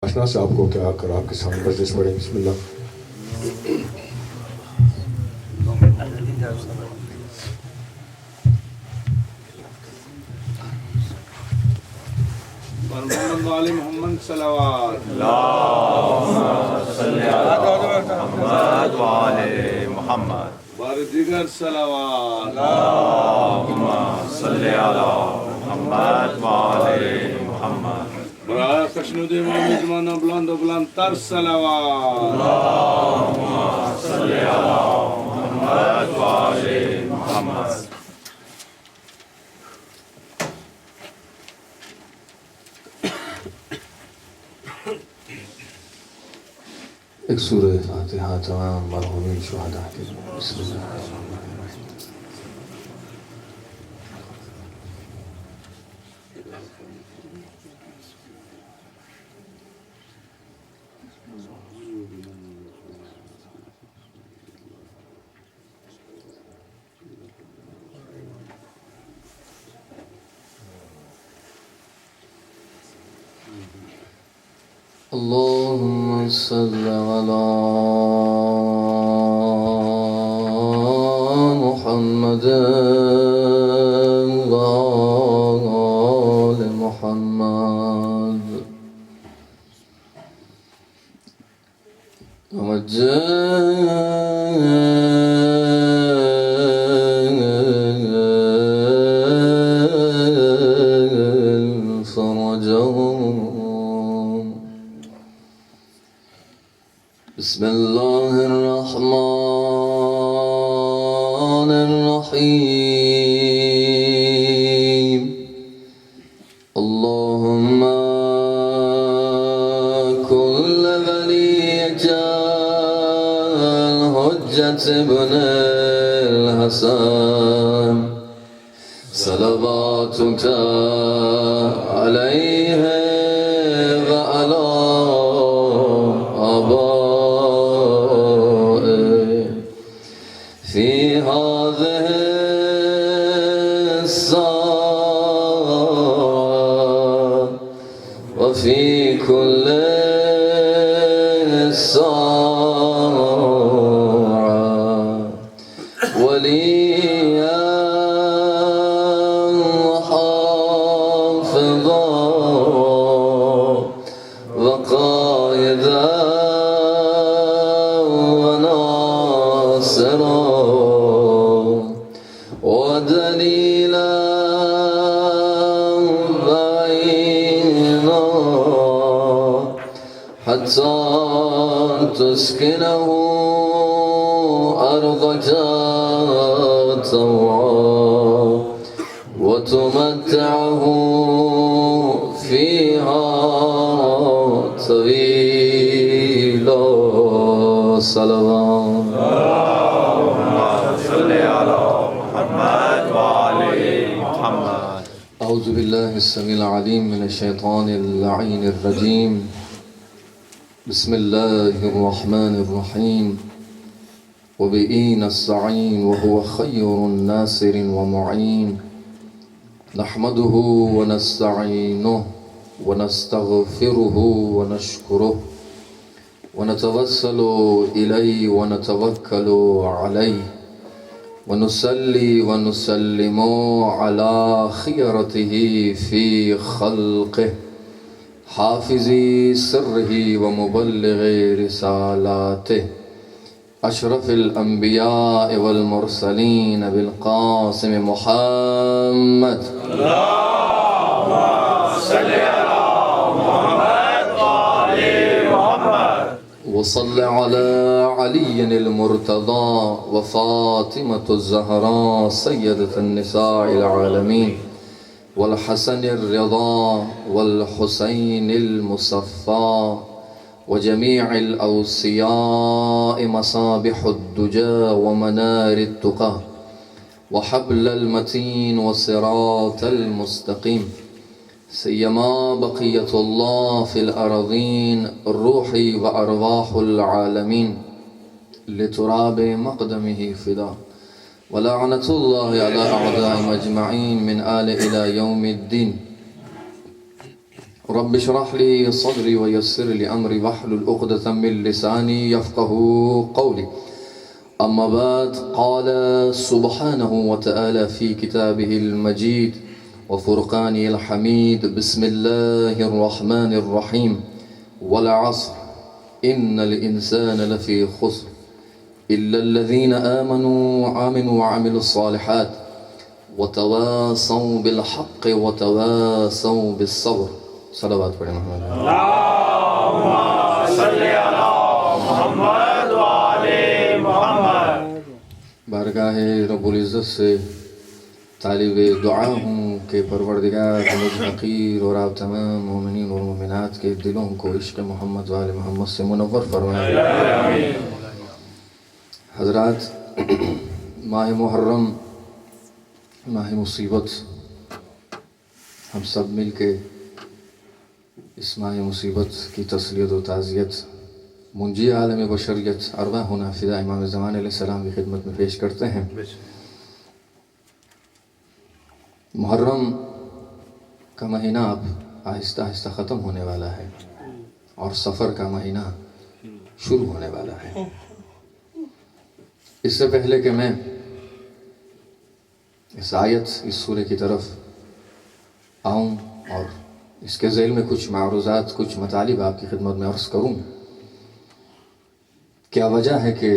آشنا سے آپ کو کیا کر آپ کے سامنے بجلس پڑھیں. بسم اللہ. محمد صلوات اللهم صل على محمد وعلى محمد. بار دیگر صلوات اللهم صل على محمد وعلى محمد. برای خشنود امام زمان بلند و بلندتر صلوات اللهم صل على محمد وعلى محمد. ایک سورہ فاتحہ تمام مرحومین شہداء کے لیے. بسم اللہ الرحمن الرحیم. اللهم صل على محمد وآل محمد وجل فرجهم. بسم الله الرحمن الرحيم. اللهم كل وليك الحجة ابن الحسن صلواتك عليه وعلى آبائه في هذه الساعة وفي كل ساعة وليا وحافظا وقائدا وناصرا ودليلا بعينا حتى تسكنه أرضك طوعا وتمتعه فيها طويلا. صلوات. اللهم صل على محمد وعلى محمد. أعوذ بالله السميع العليم من الشيطان اللعين الرجيم. بسم الله الرحمن الرحيم. وبه نستعين وهو خير ناصر ومعين. نحمده ونستعينه ونستغفره ونشكره ونتوسل إليه ونتوكل عليه ونصلي ونسلم على خيرته في خلقه حافظ سره ومبلغ رسالاته أشرف الأنبياء والمرسلين بالقاسم محمد. اللهم صل على محمد وعلى محمد. وصل على علي المرتضى وفاطمة الزهراء سيدة النساء العالمين والحسن الرضا والحسين المصفى وجميع الأوصياء مصابيح الدجى ومنار التقى وحبل المتين والصراط المستقيم سيما بقية الله في الأراضين الروح وأرواح العالمين لتراب مقدمه فدا. ولعنة الله على أعدائهم أجمعين من آل إلى يوم الدين. رب اشرح لي صدري ويسر لي أمري واحلل عقدة من لساني يفقهوا قولي. أما بعد، قال سبحانه وتعالى في كتابه المجيد وفرقانه الحميد: بسم الله الرحمن الرحيم، والعصر إن الإنسان لفي خسر إلا الذين آمنوا وعملوا الصالحات وتواصوا بالحق وتواصوا بالصبر. صلوات پڑھیں محمد. اللهم صل على محمد وعلى محمد. بارگاہ رب العزت سے طالب دعا ہوں کہ پروردگار مجھ حقیر اور آپ تمام مومنین اور مومنات کے دلوں کو عشق محمد وآل محمد سے منور فرمائے. حضرات، ماہ محرم، ماہ مصیبت، ہم سب مل کے اس ماہ مصیبت کی تسلیت و تعزیت منجی عالم بشریت ارواحنا فدا امام زمان علیہ السلام کی خدمت میں پیش کرتے ہیں. محرم کا مہینہ اب آہستہ آہستہ ختم ہونے والا ہے اور سفر کا مہینہ شروع ہونے والا ہے. اس سے پہلے کہ میں اس آیت، اس سورہ کی طرف آؤں اور اس کے ذیل میں کچھ معروضات، کچھ مطالب آپ کی خدمت میں عرض کروں. کیا وجہ ہے کہ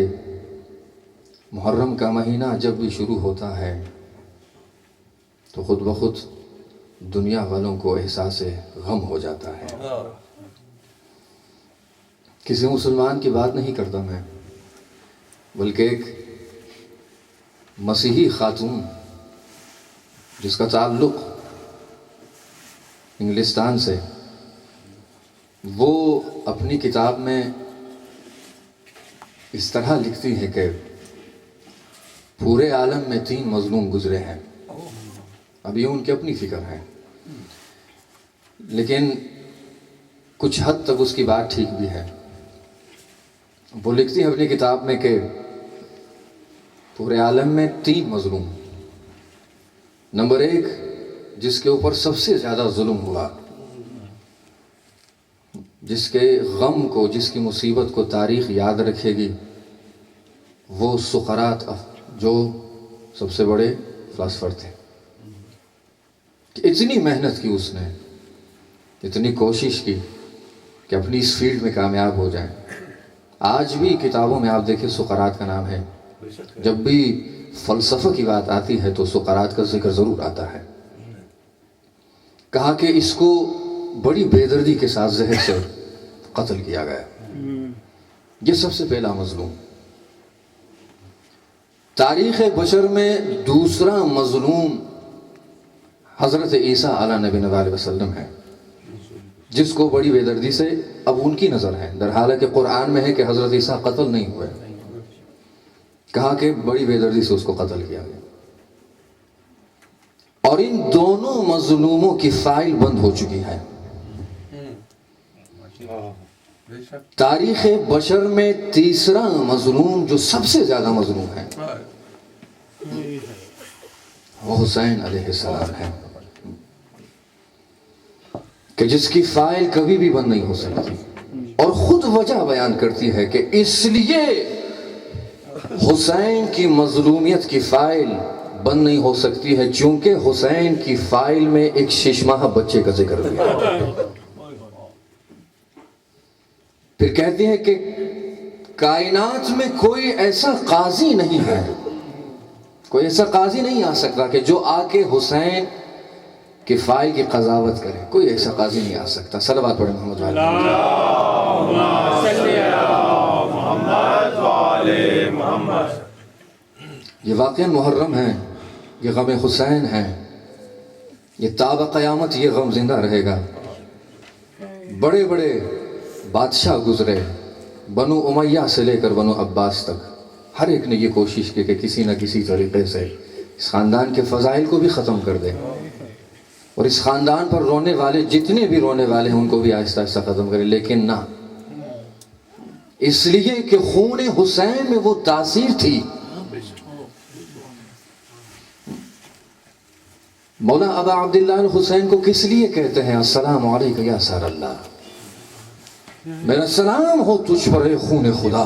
محرم کا مہینہ جب بھی شروع ہوتا ہے تو خود بخود دنیا والوں کو احساس غم ہو جاتا ہے. کسی مسلمان کی بات نہیں کرتا میں، بلکہ ایک مسیحی خاتون جس کا تعلق انگلستان سے، وہ اپنی کتاب میں اس طرح لکھتی ہے کہ پورے عالم میں 3 مظلوم گزرے ہیں. اب یہ ان کی اپنی فکر ہے، لیکن کچھ حد تک اس کی بات ٹھیک بھی ہے. وہ لکھتی ہے اپنی کتاب میں کہ پورے عالم میں 3 مظلوم. نمبر 1، جس کے اوپر سب سے زیادہ ظلم ہوا، جس کے غم کو، جس کی مصیبت کو تاریخ یاد رکھے گی، وہ سقراط، جو سب سے بڑے فلاسفر تھے. کہ اتنی محنت کی اس نے، اتنی کوشش کی کہ اپنی اس فیلڈ میں کامیاب ہو جائیں. آج بھی کتابوں میں آپ دیکھیں سقراط کا نام ہے. جب بھی فلسفہ کی بات آتی ہے تو سقراط کا ذکر ضرور آتا ہے. کہا کہ اس کو بڑی بے دردی کے ساتھ زہر سے قتل کیا گیا. یہ سب سے پہلا مظلوم. تاریخ بشر میں دوسرا مظلوم حضرت عیسیٰ علیہ نبی علیہ وسلم ہے، جس کو بڑی بے دردی سے اب ان کی نظر ہے، در حالانکہ قرآن میں ہے کہ حضرت عیسیٰ قتل نہیں ہوئے. کہا کہ بڑی بے دردی سے اس کو قتل کیا گیا. اور ان دونوں مظلوموں کی فائل بند ہو چکی ہے. تاریخ بشر میں تیسرا مظلوم جو سب سے زیادہ مظلوم ہے وہ حسین علیہ السلام ہے، کہ جس کی فائل کبھی بھی بند نہیں ہو سکتی. اور خود وجہ بیان کرتی ہے کہ اس لیے حسین کی مظلومیت کی فائل بند نہیں ہو سکتی ہے چونکہ حسین کی فائل میں ایک 6 ماہ بچے کا ذکر ہے. پھر کہتی ہے کہ کائنات میں کوئی ایسا قاضی نہیں ہے، کوئی ایسا قاضی نہیں آ سکتا کہ جو آ کے حسین کی فائل کی قضاوت کرے. کوئی ایسا قاضی نہیں آ سکتا. صلوات پڑھیں محمد وعلی محمد. یہ واقعہ محرم ہے، یہ غم حسین ہے، یہ تاب قیامت یہ غم زندہ رہے گا. بڑے بڑے بادشاہ گزرے، بنو امیہ سے لے کر بنو عباس تک، ہر ایک نے یہ کوشش کی کہ کسی نہ کسی طریقے سے اس خاندان کے فضائل کو بھی ختم کر دے اور اس خاندان پر رونے والے جتنے بھی رونے والے ہیں ان کو بھی آہستہ آہستہ ختم کرے. لیکن نہ، اس لیے کہ خون حسین میں وہ تاثیر تھی مولا ابا عبداللہ الحسین کو کس لیے کہتے ہیں السلام علیکم یا سار اللہ؟ میرا سلام ہو تجھ پر اے خون خدا۔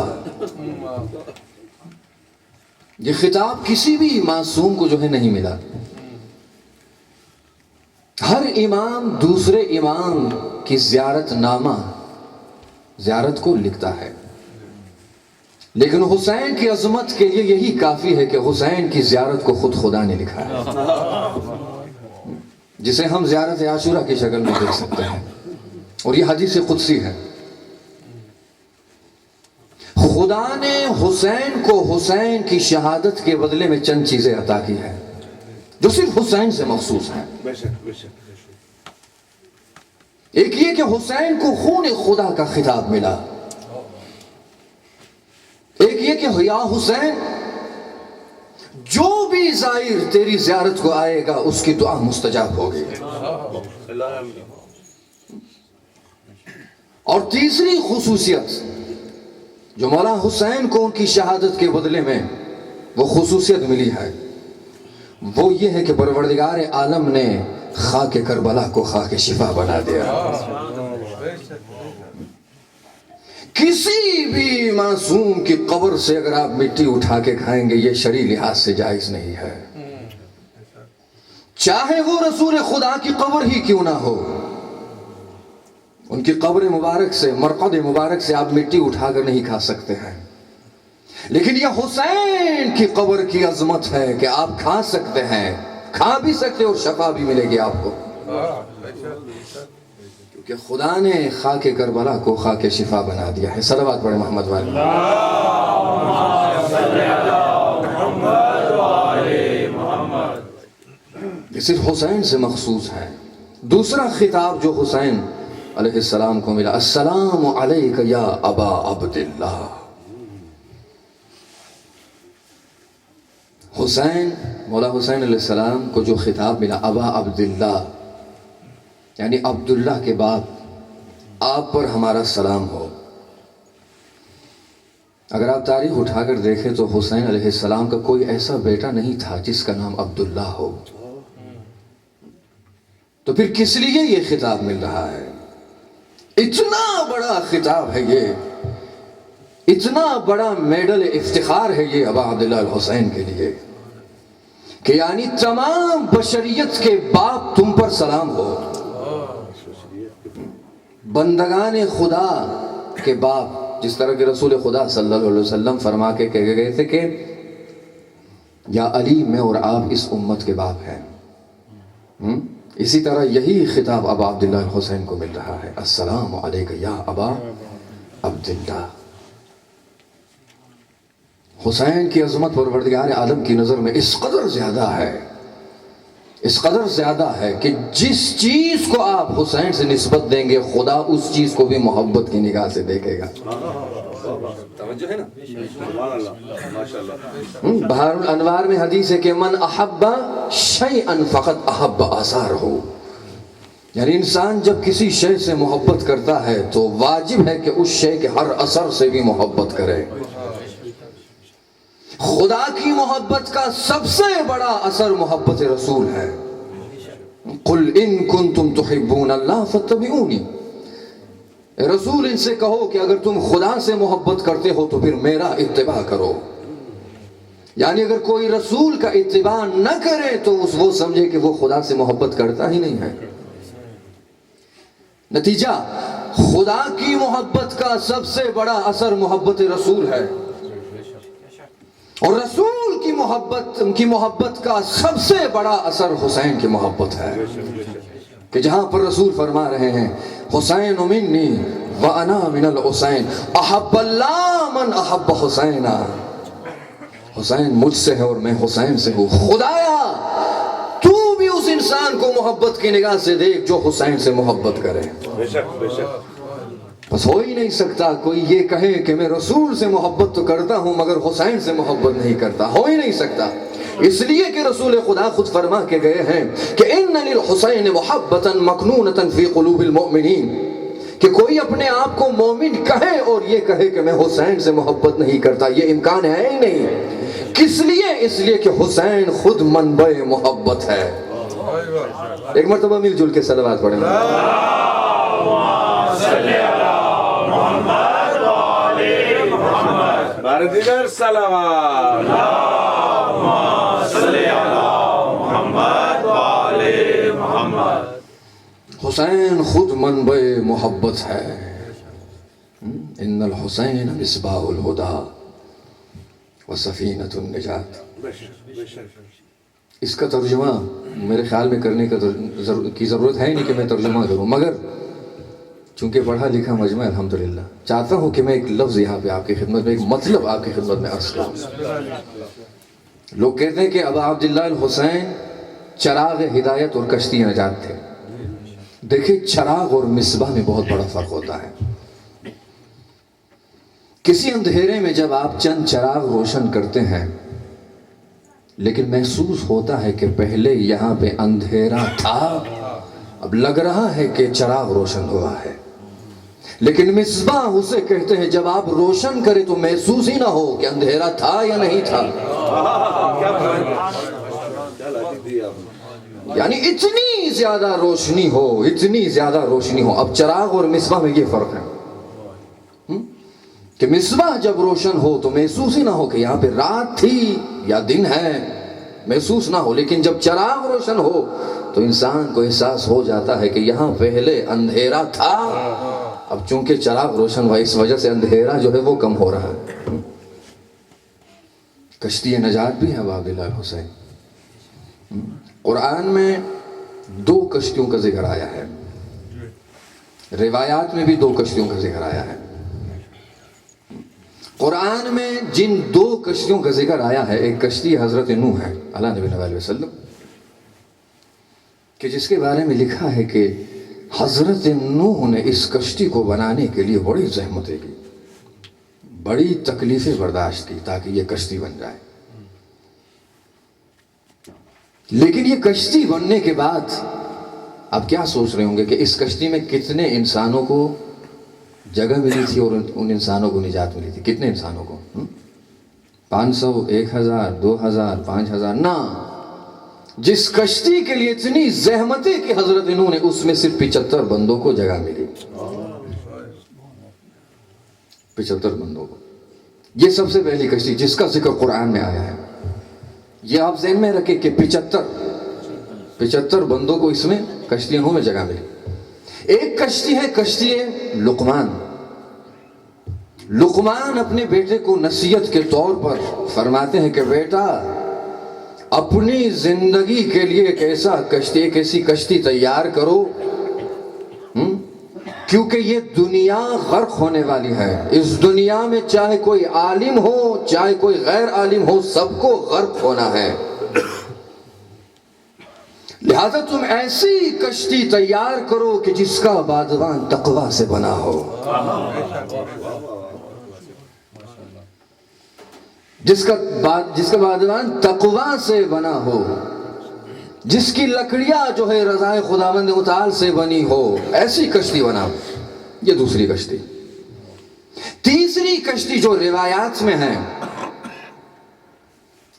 یہ خطاب کسی بھی معصوم کو جو ہے نہیں ملا۔ ہر امام دوسرے امام کی زیارت نامہ زیارت کو لکھتا ہے، لیکن حسین کی عظمت کے لیے یہی کافی ہے کہ حسین کی زیارت کو خود خدا نے لکھا ہے، جسے ہم زیارت عاشورہ کی شکل میں دیکھ سکتے ہیں، اور یہ حدیث قدسی ہے۔ خدا نے حسین کو حسین کی شہادت کے بدلے میں چند چیزیں عطا کی ہیں جو صرف حسین سے مخصوص ہیں۔ ایک یہ کہ حسین کو خون خدا کا خطاب ملا، ایک یہ کہ یا حسین جو بھی زائر تیری زیارت کو آئے گا اس کی دعا مستجاب ہوگی، اور تیسری خصوصیت جو مولا حسین کو ان کی شہادت کے بدلے میں وہ خصوصیت ملی ہے، وہ یہ ہے کہ پروردگار عالم نے خاک کربلا کو خاک شفا بنا دیا۔ کسی بھی معصوم کی قبر سے اگر آپ مٹی اٹھا کے کھائیں گے یہ شرعی لحاظ سے جائز نہیں ہے، چاہے وہ رسول خدا کی قبر ہی کیوں نہ ہو، ان کی قبر مبارک سے مرقد مبارک سے آپ مٹی اٹھا کر نہیں کھا سکتے ہیں، لیکن یہ حسین کی قبر کی عظمت ہے کہ آپ کھا سکتے ہیں، کھا بھی سکتے اور شفا بھی ملے گی آپ کو، کیونکہ خدا نے خاک کربلا کو خاک شفا بنا دیا ہے۔ صلوات پڑھیں محمد والے۔ یہ صرف حسین سے مخصوص ہے۔ دوسرا خطاب جو حسین علیہ السلام کو ملا، السلام علیک یا ابا عبداللہ۔ حسین مولا حسین علیہ السلام کو جو خطاب ملا ابا عبداللہ، یعنی عبداللہ کے باپ، آپ پر ہمارا سلام ہو۔ اگر آپ تاریخ اٹھا کر دیکھیں تو حسین علیہ السلام کا کوئی ایسا بیٹا نہیں تھا جس کا نام عبداللہ ہو، تو پھر کس لیے یہ خطاب مل رہا ہے؟ اتنا بڑا خطاب ہے یہ، اتنا بڑا میڈل افتخار ہے یہ ابا عبداللہ الحسین کے لیے کہ یعنی تمام بشریت کے باپ تم پر سلام ہو، بندگان خدا کے باپ، جس طرح کہ رسول خدا صلی اللہ علیہ وسلم فرما کے کہہ گئے تھے کہ یا علی میں اور آپ اس امت کے باپ ہیں، اسی طرح یہی خطاب ابا عبداللہ الحسین کو مل رہا ہے، السلام علیک یا ابا عبداللہ۔ حسین کی عظمت پروردگار عالم کی نظر میں اس قدر زیادہ ہے، اس قدر زیادہ ہے کہ جس چیز کو آپ حسین سے نسبت دیں گے خدا اس چیز کو بھی محبت کی نگاہ سے دیکھے گا۔ توجہ ہے نا؟ بحر الانوار میں حدیث ہے کہ من احب شیئا فقط احب آثارہ، یعنی انسان جب کسی شے سے محبت کرتا ہے تو واجب ہے کہ اس شے کے ہر اثر سے بھی محبت کرے۔ خدا کی محبت کا سب سے بڑا اثر محبت رسول ہے۔ قل ان کنتم تحبون اللہ فاتبعونی، رسول ان سے کہو کہ اگر تم خدا سے محبت کرتے ہو تو پھر میرا اتباع کرو، یعنی اگر کوئی رسول کا اتباع نہ کرے تو وہ سمجھے کہ وہ خدا سے محبت کرتا ہی نہیں ہے۔ نتیجہ خدا کی محبت کا سب سے بڑا اثر محبت رسول ہے، اور رسول کی محبت کا سب سے بڑا اثر حسین کی محبت ہے، کہ جہاں پر رسول فرما رہے ہیں حسین منی وانا من الحسین احب اللہ من احب حسینا، حسین مجھ سے ہے اور میں حسین سے ہوں، خدایا تو بھی اس انسان کو محبت کی نگاہ سے دیکھ جو حسین سے محبت کرے۔ بس ہو ہی نہیں سکتا کوئی یہ کہے کہ میں رسول سے محبت تو کرتا ہوں مگر حسین سے محبت نہیں کرتا، ہو ہی نہیں سکتا، اس لیے کہ رسول خدا خود فرما کے گئے ہیں کہ ان للحسین محبتا مکنونتا فی قلوب المؤمنین، کہ کوئی اپنے آپ کو مومن کہے اور یہ کہے کہ میں حسین سے محبت نہیں کرتا، یہ امکان ہے ہی نہیں۔ کس لیے؟ اس لیے کہ حسین خود منبع محبت ہے، ایک مرتبہ مل جل کے صلوات پڑھیں. بار دیگر صلوات. حسین خود منبع محبت ہے. ان الحسین مصباح الہدا وسفینۃ النجات. اس کا ترجمہ میرے خیال میں کرنے کی ضرورت ہے نہیں کہ میں ترجمہ کروں، مگر چونکہ پڑھا لکھا مجمع الحمدللہ چاہتا ہوں کہ میں ایک لفظ یہاں پہ آپ کی خدمت میں، ایک مطلب آپ کی خدمت میں عرض کروں. لوگ کہتے ہیں کہ ابا عبداللہ الحسین چراغ ہدایت اور کشتی نجات تھے. دیکھیں چراغ اور مصباح میں بہت بڑا فرق ہوتا ہے. کسی اندھیرے میں جب آپ چند چراغ روشن کرتے ہیں لیکن محسوس ہوتا ہے کہ پہلے یہاں پہ اندھیرا تھا، اب لگ رہا ہے کہ چراغ روشن ہوا ہے. لیکن مصباح اسے کہتے ہیں جب آپ روشن کریں تو محسوس ہی نہ ہو کہ اندھیرا تھا یا نہیں تھا. یعنی اتنی زیادہ روشنی ہو، اتنی زیادہ روشنی ہو. اب چراغ اور مصباح میں یہ فرق ہے کہ مصباح جب روشن ہو تو محسوس ہی نہ ہو کہ یہاں پہ رات تھی یا دن ہے، محسوس نہ ہو. لیکن جب چراغ روشن ہو تو انسان کو احساس ہو جاتا ہے کہ یہاں پہلے اندھیرا تھا، اب چونکہ چراغ روشن ہوا اس وجہ سے اندھیرا جو ہے وہ کم ہو رہا ہے. کشتی نجات بھی ہے ابا عبداللہ الحسین. قرآن میں 2 کشتیوں کا ذکر آیا ہے، روایات میں بھی 2 کشتیوں کا ذکر آیا ہے. قرآن میں جن 2 کشتیوں کا ذکر آیا ہے، ایک کشتی حضرت نوح ہے اللہ نبی علیہ وسلم، کہ جس کے بارے میں لکھا ہے کہ حضرت نوح نے اس کشتی کو بنانے کے لیے بڑی زحمتیں کی، بڑی تکلیفیں برداشت کی تاکہ یہ کشتی بن جائے. لیکن یہ کشتی بننے کے بعد آپ کیا سوچ رہے ہوں گے کہ اس کشتی میں کتنے انسانوں کو جگہ ملی تھی اور ان انسانوں کو نجات ملی تھی؟ کتنے انسانوں کو؟ 500، 1000، 2000، 5000؟ نہ، جس کشتی کے لیے اتنی زحمتیں کی حضرت نوح نے، اس میں صرف 75 بندوں کو جگہ ملی. 75 بندوں کو. یہ سب سے پہلی کشتی جس کا ذکر قرآن میں آیا ہے. یہ آپ ذہن میں رکھیں کہ 75 بندوں کو اس میں کشتی نوح میں جگہ ملی. ایک کشتی ہے کشتی لقمان. لقمان اپنے بیٹے کو نصیحت کے طور پر فرماتے ہیں کہ بیٹا اپنی زندگی کے لیے ایک ایسی کشتی تیار کرو کیونکہ یہ دنیا غرق ہونے والی ہے. اس دنیا میں چاہے کوئی عالم ہو چاہے کوئی غیر عالم ہو، سب کو غرق ہونا ہے. لہذا تم ایسی کشتی تیار کرو کہ جس کا بادبان تقویٰ سے بنا ہو، جس کا بادبان تقویٰ سے بنا ہو، جس کی لکڑیاں جو ہے رضائے خداوند متعال سے بنی ہو، ایسی کشتی بنا. یہ دوسری کشتی. تیسری کشتی جو روایات میں ہے،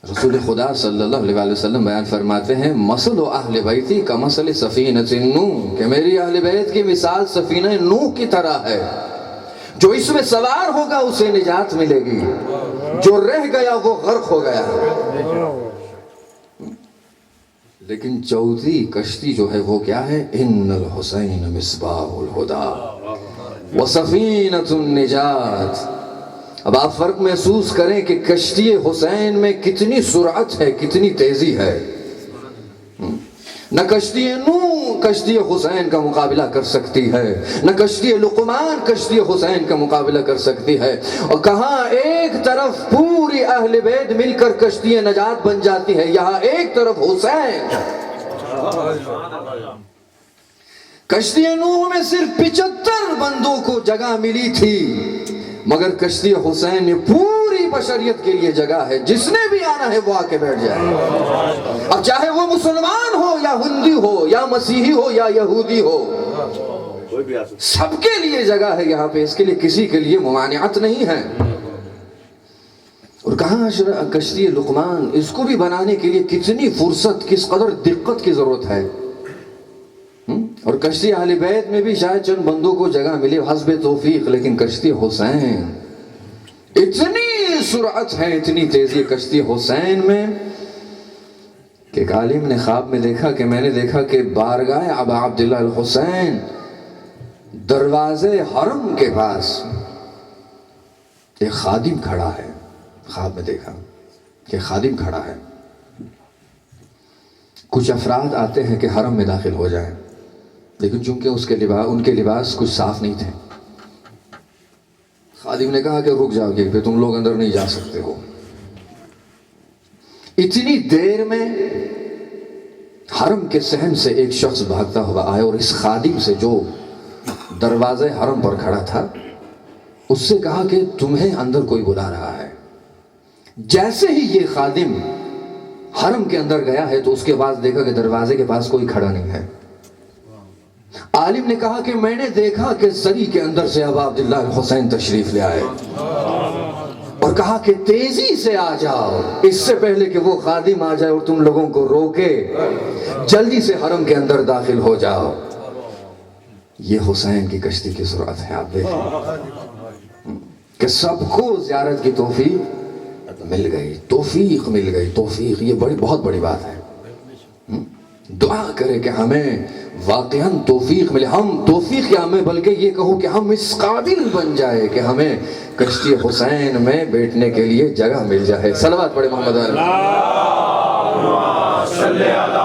رسول خدا صلی اللہ علیہ وسلم بیان فرماتے ہیں مثل اہل بیتی کمثل سفینۃ نوح، کہ میری اہل بیت کی مثال سفینہ نوح کی طرح ہے. جو اس میں سوار ہوگا اسے نجات ملے گی، جو رہ گیا وہ غرق ہو گیا. لیکن چوتھی کشتی جو ہے وہ کیا ہے؟ ان الحسین مصباح الہدا وسفینۃ النجات. اب آپ فرق محسوس کریں کہ کشتی حسین میں کتنی سرعت ہے، کتنی تیزی ہے. نہ کشتی نوح کشتی حسین کا مقابلہ کر سکتی ہے، نہ کشتی لقمان کشتی حسین کا مقابلہ کر سکتی ہے. اور کہاں ایک طرف پوری اہل بیت مل کر کشتی نجات بن جاتی ہے، یہاں ایک طرف حسین. کشتی نوح میں صرف 75 بندوں کو جگہ ملی تھی، مگر کشتی حسین میں پوری بشریت کے لیے جگہ ہے. جس نے بھی آنا ہے وہ آ کے بیٹھ جائے. اب چاہے وہ مسلمان ہو یا ہندو ہو یا مسیحی ہو یا یہودی ہو، سب کے لیے جگہ ہے یہاں پہ. اس کے لیے کسی کے لیے ممانعت نہیں ہے. اور کہاں کشتی لقمان، اس کو بھی بنانے کے لیے کتنی فرصت، کس قدر دقت کی ضرورت ہے. اور کشتی اہل بیت میں بھی شاید چند بندوں کو جگہ ملے حسب توفیق، لیکن کشتی حسین اتنی سرعت ہے، اتنی تیزی کشتی حسین میں کہ ایک عالم نے خواب میں دیکھا کہ میں نے دیکھا کہ بارگاہ ابا عبداللہ الحسین دروازے حرم کے پاس ایک خادم کھڑا ہے. خواب میں دیکھا کہ خادم کھڑا ہے. کچھ افراد آتے ہیں کہ حرم میں داخل ہو جائیں، لیکن چونکہ ان کے لباس کچھ صاف نہیں تھے. خادم نے کہا کہ رک جاؤ کہ تم لوگ اندر نہیں جا سکتے ہو. اتنی دیر میں حرم کے صحن سے ایک شخص بھاگتا ہوا آیا اور اس خادم سے جو دروازے حرم پر کھڑا تھا اس سے کہا کہ تمہیں اندر کوئی بلا رہا ہے. جیسے ہی یہ خادم حرم کے اندر گیا ہے تو اس کے بعد دیکھا کہ دروازے کے پاس کوئی کھڑا نہیں ہے. عالم نے کہا کہ میں نے دیکھا کہ زری کے اندر سے ابا عبداللہ الحسین تشریف لے آئے اور کہا کہ تیزی سے آ جاؤ، اس سے پہلے کہ وہ خادم آ جائے اور تم لوگوں کو روکے، جلدی سے حرم کے اندر داخل ہو جاؤ. یہ حسین کی کشتی کی سرعت ہے. آپ دیکھیں کہ سب کو زیارت کی توفیق مل گئی، توفیق مل گئی. توفیق یہ بہت بڑی بات ہے. دعا کرے کہ ہمیں واقعاً توفیق ملے. ہم توفیق کیا، ہمیں بلکہ یہ کہو کہ ہم اس قابل بن جائے کہ ہمیں کشتی حسین میں بیٹھنے کے لیے جگہ مل جائے. صلوات پڑھے محمد علیہ. اللہم صلی علی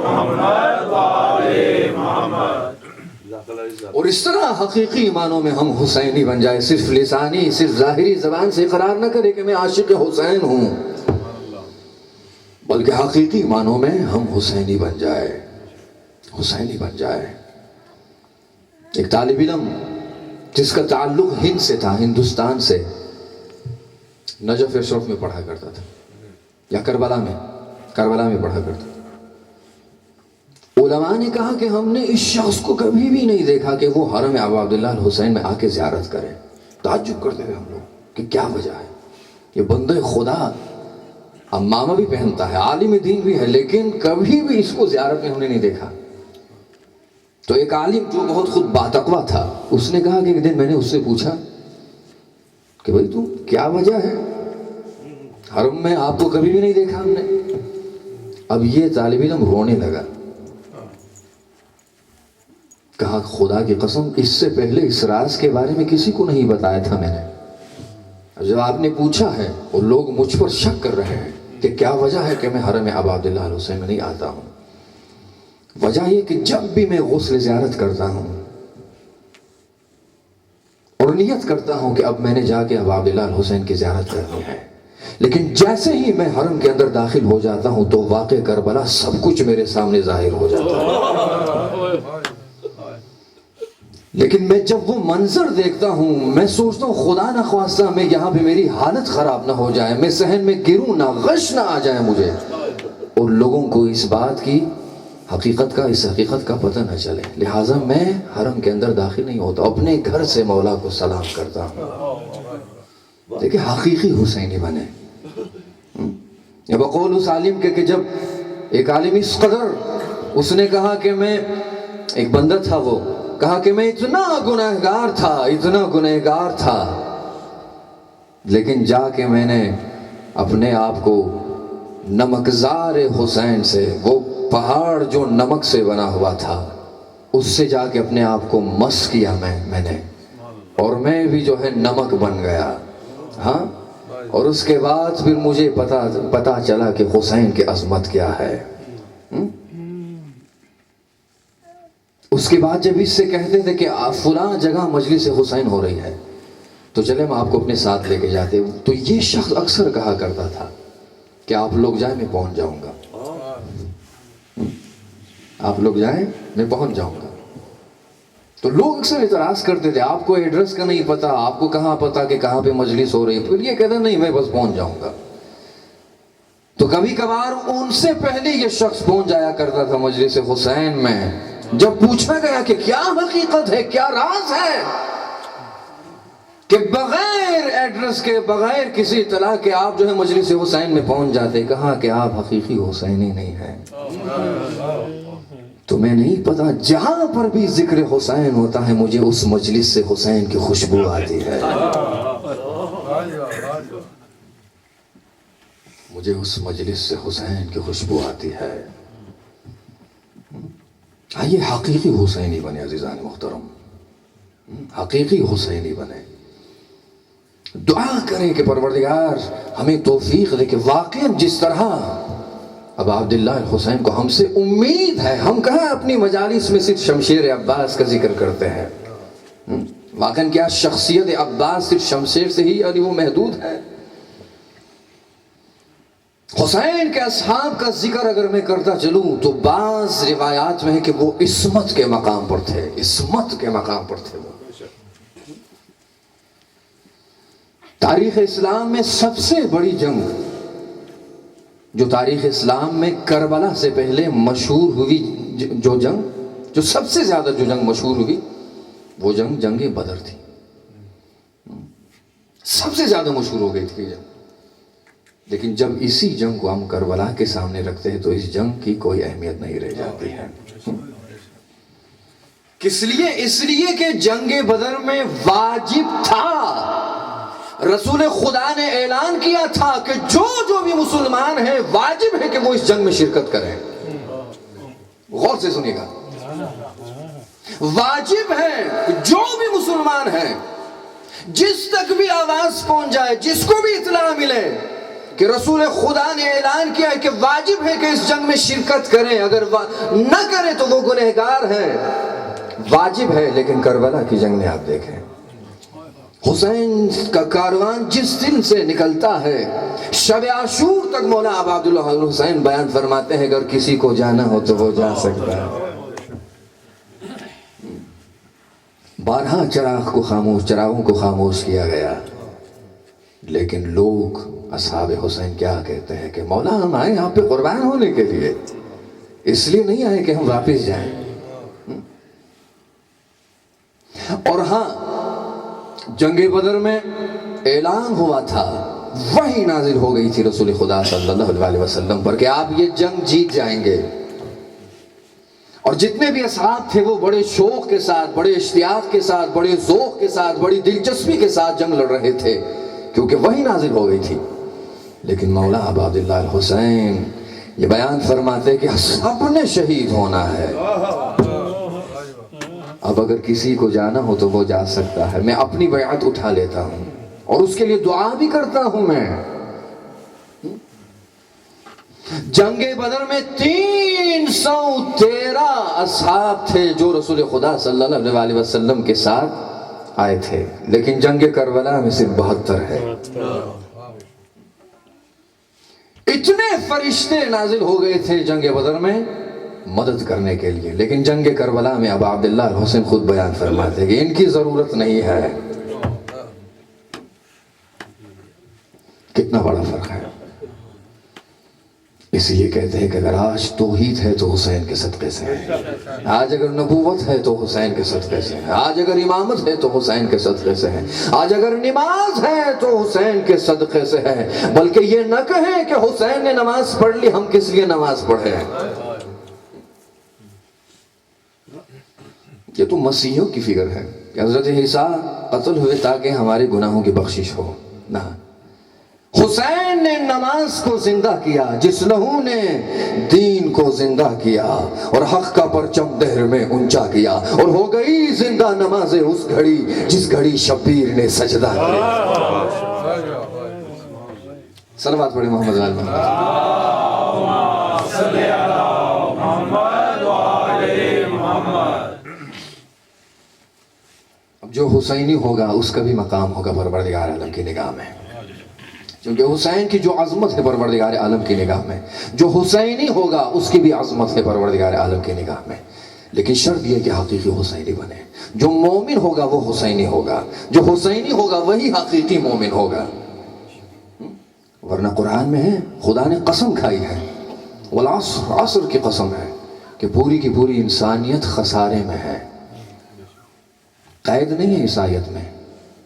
محمد وآل محمد. اور اس طرح حقیقی معنوں میں ہم حسینی بن جائے. صرف لسانی، صرف ظاہری زبان سے اقرار نہ کرے کہ میں عاشق حسین ہوں، بلکہ حقیقی معنوں میں ہم حسینی بن جائے. حسینی بن جائے. ایک طالب علم جس کا تعلق ہند سے تھا، ہندوستان سے، نجف اشرف میں پڑھا کرتا تھا یا کربلا میں پڑھا کرتا تھا. علماء نے کہا کہ ہم نے اس شخص کو کبھی بھی نہیں دیکھا کہ وہ حرم ابا عبداللہ الحسین میں آ کے زیارت کرے. تعجب کرتے ہوئے ہم لوگ کہ کیا وجہ ہے. یہ بندہ خدا امامہ بھی پہنتا ہے، عالم دین بھی ہے، لیکن کبھی بھی اس کو زیارت میں ہم نے نہیں دیکھا. تو ایک عالم جو بہت خود باتقوا تھا، اس نے کہا کہ ایک دن میں نے اس سے پوچھا کہ بھائی تم کیا وجہ ہے، حرم میں آپ کو کبھی بھی نہیں دیکھا ہم نے. اب یہ طالب علم رونے لگا. کہا خدا کی قسم اس سے پہلے اس راز کے بارے میں کسی کو نہیں بتایا تھا میں نے. جب آپ نے پوچھا ہے اور لوگ مجھ پر شک کر رہے ہیں کہ کیا وجہ ہے کہ میں حرم ابا عبداللہ الحسین میں نہیں آتا ہوں، وجہ یہ کہ جب بھی میں غسل زیارت کرتا ہوں اور نیت کرتا ہوں کہ اب میں نے جا کے ابا عبداللہ الحسین کی زیارت کرنی ہے، لیکن جیسے ہی میں حرم کے اندر داخل ہو جاتا ہوں تو واقع کربلا سب کچھ میرے سامنے ظاہر ہو جاتا ہے. لیکن میں جب وہ منظر دیکھتا ہوں میں سوچتا ہوں خدا نہ خواستہ میں یہاں پہ میری حالت خراب نہ ہو جائے، میں صحن میں گروں نہ، غش نہ آ جائے مجھے، اور لوگوں کو اس بات کی اس حقیقت کا پتہ نہ چلے. لہٰذا میں حرم کے اندر داخل نہیں ہوتا، اپنے گھر سے مولا کو سلام کرتا ہوں. دیکھیں حقیقی حسینی بنے. یا بقول اس عالم کے کہ جب ایک عالم اس قدر اس نے کہا کہ میں، ایک بندہ تھا وہ کہا کہ میں اتنا گنہگار تھا لیکن جا کے میں نے اپنے آپ کو نمکزار حسین سے، وہ پہاڑ جو نمک سے بنا ہوا تھا، اس سے جا کے اپنے آپ کو مس کیا میں نے، اور میں بھی جو ہے نمک بن گیا. ہاں، اور اس کے بعد پھر مجھے پتا چلا کہ حسین کی عظمت کیا ہے. اس کے بعد جب اس سے کہتے تھے کہ فلاں جگہ مجلس حسین ہو رہی ہے تو چلے میں آپ کو اپنے ساتھ لے کے جاتے ہوں، تو یہ شخص اکثر کہا کرتا تھا کہ آپ لوگ جائیں میں پہنچ جاؤں گا، آپ لوگ جائیں میں پہنچ جاؤں گا. تو لوگ اکثر اعتراض کرتے تھے آپ کو ایڈریس کا نہیں پتا، آپ کو کہاں پتا کہ کہاں پہ مجلس ہو رہی ہے. پھر یہ کہتے نہیں میں بس پہنچ جاؤں گا. تو کبھی کبھار ان سے پہلے یہ شخص پہنچ جایا کرتا تھا مجلس حسین میں. جب پوچھا گیا کہ کیا حقیقت ہے، کیا راز ہے، کہ بغیر ایڈریس کے، بغیر کسی اطلاع کے آپ جو ہے مجلس حسین میں پہنچ جاتے. کہا کہ آپ حقیقی حسینی نہیں ہیں. تمہیں نہیں پتا جہاں پر بھی ذکر حسین ہوتا ہے مجھے اس مجلس سے حسین کی خوشبو آتی ہے. مجھے اس مجلس سے حسین کی خوشبو آتی ہے. آئیے حقیقی حسینی بنے عزیزان محترم، حقیقی حسینی بنے. دعا کریں کہ پروردگار ہمیں توفیق دے کہ واقعا جس طرح اب عبداللہ الحسین کو ہم سے امید ہے، ہم کہاں اپنی مجالس میں صرف شمشیر عباس کا ذکر کرتے ہیں. واقعا کیا شخصیت عباس صرف شمشیر سے ہی یعنی وہ محدود ہے؟ حسین کے اصحاب کا ذکر اگر میں کرتا چلوں تو بعض روایات میں ہے کہ وہ عصمت کے مقام پر تھے، عصمت کے مقام پر تھے. وہ تاریخ اسلام میں سب سے بڑی جنگ جو تاریخ اسلام میں کربلا سے پہلے مشہور ہوئی، جو جنگ جو سب سے زیادہ جو جنگ مشہور ہوئی وہ جنگ بدر تھی. سب سے زیادہ مشہور ہو گئی تھی یہ جنگ. لیکن جب اسی جنگ کو ہم کربلا کے سامنے رکھتے ہیں تو اس جنگ کی کوئی اہمیت نہیں رہ جاتی ہے. کس لیے؟ اس لیے کہ جنگ بدر میں واجب تھا، رسول خدا نے اعلان کیا تھا کہ جو بھی مسلمان ہیں واجب ہے کہ وہ اس جنگ میں شرکت کریں. غور سے سنیے گا، واجب ہے جو بھی مسلمان ہیں، جس تک بھی آواز پہنچ جائے، جس کو بھی اطلاع ملے کہ رسول خدا نے اعلان کیا ہے کہ واجب ہے کہ اس جنگ میں شرکت کریں، اگر نہ کرے تو وہ گنہگار ہے. واجب ہے. لیکن کربلا کی جنگ میں آپ دیکھیں حسین کا کاروان جس دن سے نکلتا ہے شب عاشور تک مولا عبداللہ الحسین بیان فرماتے ہیں اگر کسی کو جانا ہو تو وہ جا سکتا ہے. 12 چراغوں کو خاموش کیا گیا، لیکن لوگ اصحاب حسین کیا کہتے ہیں کہ مولا ہم آئے یہاں پہ قربان ہونے کے لیے، اس لیے نہیں آئے کہ ہم واپس جائیں. اور ہاں جنگ بدر میں اعلان ہوا تھا، وحی نازل ہو گئی تھی رسول خدا صلی اللہ علیہ وسلم پر کہ آپ یہ جنگ جیت جائیں گے. اور جتنے بھی اصحاب تھے وہ بڑے شوق کے ساتھ، بڑے اشتیاق کے ساتھ، بڑے ذوق کے ساتھ، بڑی دلچسپی کے ساتھ جنگ لڑ رہے تھے کیونکہ وحی نازل ہو گئی تھی. لیکن مولا عبداللہ الحسین یہ بیان فرماتے کہ سب نے شہید ہونا ہے، اب اگر کسی کو جانا ہو تو وہ جا سکتا ہے. میں اپنی بیعت اٹھا لیتا ہوں اور اس کے لیے دعا بھی کرتا ہوں. میں جنگ بدر میں 313 اصحاب تھے جو رسول خدا صلی اللہ علیہ وسلم کے ساتھ آئے تھے، لیکن جنگ کربلا میں صرف 72 ہے. اتنے فرشتے نازل ہو گئے تھے جنگ بدر میں مدد کرنے کے لیے، لیکن جنگ کربلا میں اب عبداللہ الحسین خود بیان فرماتے ہیں کہ ان کی ضرورت نہیں ہے. کتنا بڑا فرق ہے. اس لیے کہتے ہیں کہ اگر آج توحید ہے تو حسین کے صدقے سے ہے، آج اگر نبوت ہے تو حسین کے صدقے سے ہے، آج اگر امامت ہے تو حسین کے صدقے سے ہے، آج اگر نماز ہے تو حسین کے صدقے سے ہے. بلکہ یہ نہ کہیں کہ حسین نے نماز پڑھ لی ہم کس لیے نماز پڑھے. یہ تو مسیحیوں کی فکر ہے کہ حضرت عیسیٰ قتل ہوئے تاکہ ہمارے گناہوں کی بخشش ہو. نہ، حسین نے نماز کو زندہ کیا، جس لہو نے دین کو زندہ کیا اور حق کا پرچم دہر میں اونچا کیا، اور ہو گئی زندہ نماز اس گھڑی جس گھڑی شبیر نے سجدہ کیا. صلوات پڑھیں محمد وآل محمد. اب جو حسینی ہوگا اس کا بھی مقام ہوگا پروردگار عالم کی نگاہ میں، کیونکہ حسین کی جو عظمت ہے پروردگار عالم کی نگاہ میں، جو حسینی ہوگا اس کی بھی عظمت ہے پروردگار عالم کی نگاہ میں. لیکن شرط یہ کہ حقیقی حسینی بنے. جو مومن ہوگا وہ حسینی ہوگا، جو حسینی ہوگا وہی حقیقی مومن ہوگا. ورنہ قرآن میں ہے، خدا نے قسم کھائی ہے، والعصر، عصر کی قسم ہے کہ پوری کی پوری انسانیت خسارے میں ہے. قید نہیں ہے اس آیت میں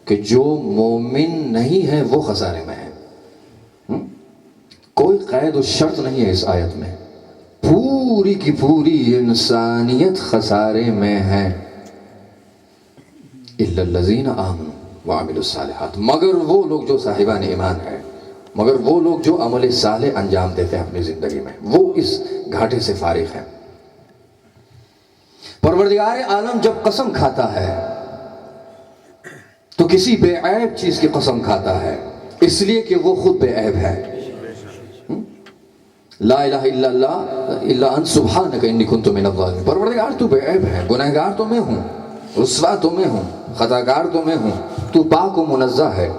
کہ جو مومن نہیں ہے وہ خسارے میں ہے. کوئی قید و شرط نہیں ہے اس آیت میں. پوری کی پوری انسانیت خسارے میں ہے. الا الذین آمنوا وعملوا الصالحات، مگر وہ لوگ جو صاحبان ایمان ہیں، مگر وہ لوگ جو عمل صالح انجام دیتے ہیں اپنی زندگی میں، وہ اس گھاٹے سے فارغ ہیں. پروردگار عالم جب قسم کھاتا ہے تو کسی بے عیب چیز کی قسم کھاتا ہے، اس لیے کہ وہ خود بے عیب ہے. لا الہ الا اللہ الا انت سبحانک انی کنت من الظالمین. پروردگار تو بے عیب ہے، گنہگار تو میں ہوں، رسوا تو میں ہوں، خطاکار تو میں ہوں، تو پاک و منزہ ہے.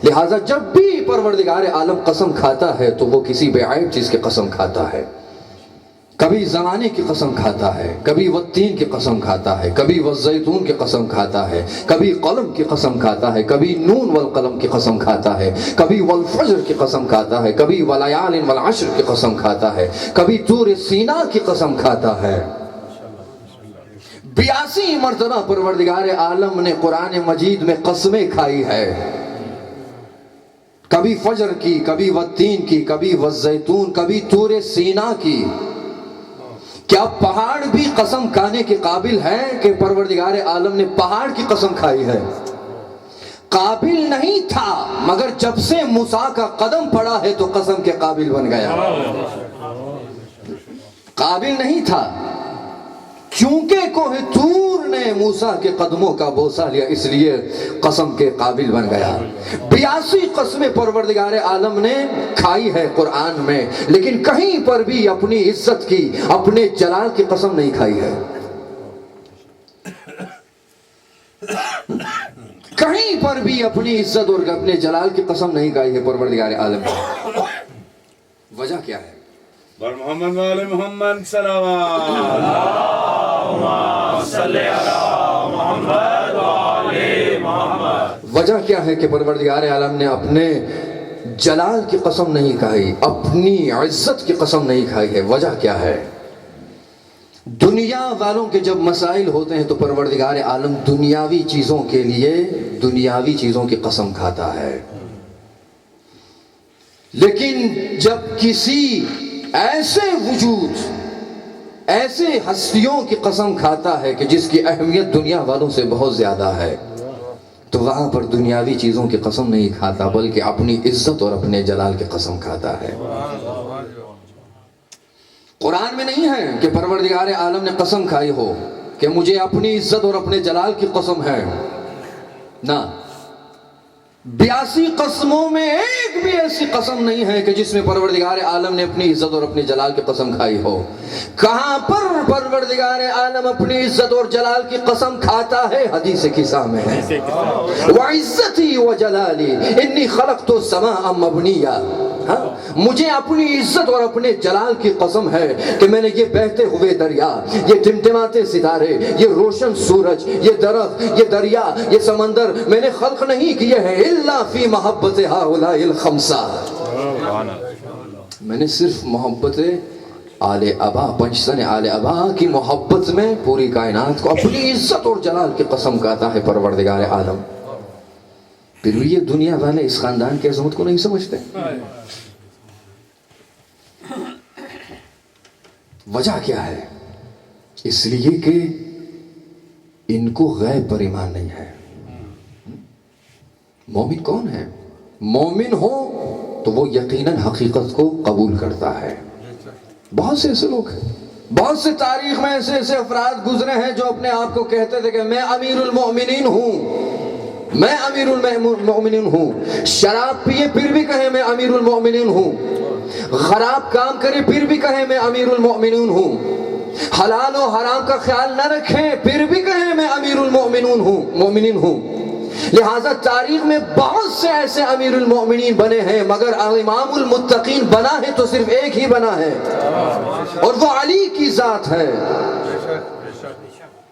لہٰذا جب بھی پروردگار عالم قسم کھاتا ہے تو وہ کسی بے عیب چیز کی قسم کھاتا ہے. کبھی زمانے کی قسم کھاتا ہے، کبھی والتین کی قسم کھاتا ہے، کبھی والزیتون کی قسم کھاتا ہے، کبھی قلم کی قسم کھاتا ہے، کبھی نون والقلم کی قسم کھاتا ہے، کبھی والفجر کی قسم کھاتا ہے، کبھی ولیال والعشر کی قسم کھاتا ہے، کبھی طور سینا کی قسم کھاتا ہے. 82 مرتبہ پروردگار عالم نے قرآن مجید میں قسمیں کھائی ہے. کبھی فجر کی، کبھی والتین کی، کبھی والزیتون، کبھی طور سینا کی. کیا پہاڑ بھی قسم کھانے کے قابل ہے کہ پروردگار عالم نے پہاڑ کی قسم کھائی ہے؟ قابل نہیں تھا، مگر جب سے موسیٰ کا قدم پڑا ہے تو قسم کے قابل بن گیا. قابل نہیں تھا کیونکہ کوہ طور نے موسیٰ کے قدموں کا بوسہ لیا، اس لیے قسم کے قابل بن گیا. 82 قسمیں پروردگار عالم نے کھائی ہے قرآن میں، لیکن کہیں پر بھی اپنی عزت کی، اپنے جلال کی قسم نہیں کھائی ہے. کہیں پر بھی اپنی عزت اور اپنے جلال کی قسم نہیں کھائی ہے پروردگار عالم نے. وجہ کیا ہے؟ بر محمد والے محمد صلوات. وجہ کیا ہے کہ پروردگار عالم نے اپنے جلال کی قسم نہیں کھائی، اپنی عزت کی قسم نہیں کھائی ہے؟ وجہ کیا ہے؟ دنیا والوں کے جب مسائل ہوتے ہیں تو پروردگار عالم دنیاوی چیزوں کے لیے دنیاوی چیزوں کی قسم کھاتا ہے. لیکن جب کسی ایسے وجود، ایسے ہستیوں کی قسم کھاتا ہے کہ جس کی اہمیت دنیا والوں سے بہت زیادہ ہے، تو وہاں پر دنیاوی چیزوں کی قسم نہیں کھاتا بلکہ اپنی عزت اور اپنے جلال کی قسم کھاتا ہے. قرآن میں نہیں ہے کہ پروردگار عالم نے قسم کھائی ہو کہ مجھے اپنی عزت اور اپنے جلال کی قسم ہے. نہ، 82 قسموں میں ایک بھی ایسی قسم نہیں ہے کہ جس میں پروردگار عالم نے اپنی عزت اور اپنے جلال کی قسم کھائی ہو. کہاں پر پروردگار عالم اپنی عزت اور جلال کی قسم کھاتا ہے؟ حدیث قصہ میں ہے، وَعِزَّتِي وَجَلَالِي إِنِّي خَلَقْتُ السَّمَاءَ مَبْنِيًّا. مجھے اپنی عزت اور اپنے جلال کی قسم ہے کہ میں نے یہ بہتے ہوئے دریا، یہ ٹمٹماتے ستارے، یہ روشن سورج، یہ درخت، یہ دریا، یہ سمندر میں نے خلق نہیں کیے ہیں الا فی محبت ہؤلاء الخمسہ. میں نے صرف محبت آل ابا، پنجتن آل ابا کی محبت میں پوری کائنات کو اپنی عزت اور جلال کی قسم کھاتا ہے پروردگار عالم. پھر یہ دنیا والے اس خاندان کی عظمت کو نہیں سمجھتے. وجہ کیا ہے؟ اس لیے کہ ان کو غیب پر ایمان نہیں ہے. مومن کون ہے؟ مومن ہو تو وہ یقیناً حقیقت کو قبول کرتا ہے. بہت سے ایسے لوگ ہیں، بہت سے تاریخ میں ایسے ایسے افراد گزرے ہیں جو اپنے آپ کو کہتے تھے کہ میں امیر المؤمنین ہوں، میں امیر المؤمنین ہوں. شراب پیے پھر بھی کہے میں امیر المؤمنین ہوں، خراب کام کرے پھر بھی کہے میں امیر المؤمنین ہوں، حلال و حرام کا خیال نہ رکھیں پھر بھی کہے میں امیر المؤمنین ہوں. لہٰذا تاریخ میں بہت سے ایسے امیر المؤمنین بنے ہیں، مگر امام المتقین بنا ہے تو صرف ایک ہی بنا ہے، اور وہ علی کی ذات ہے.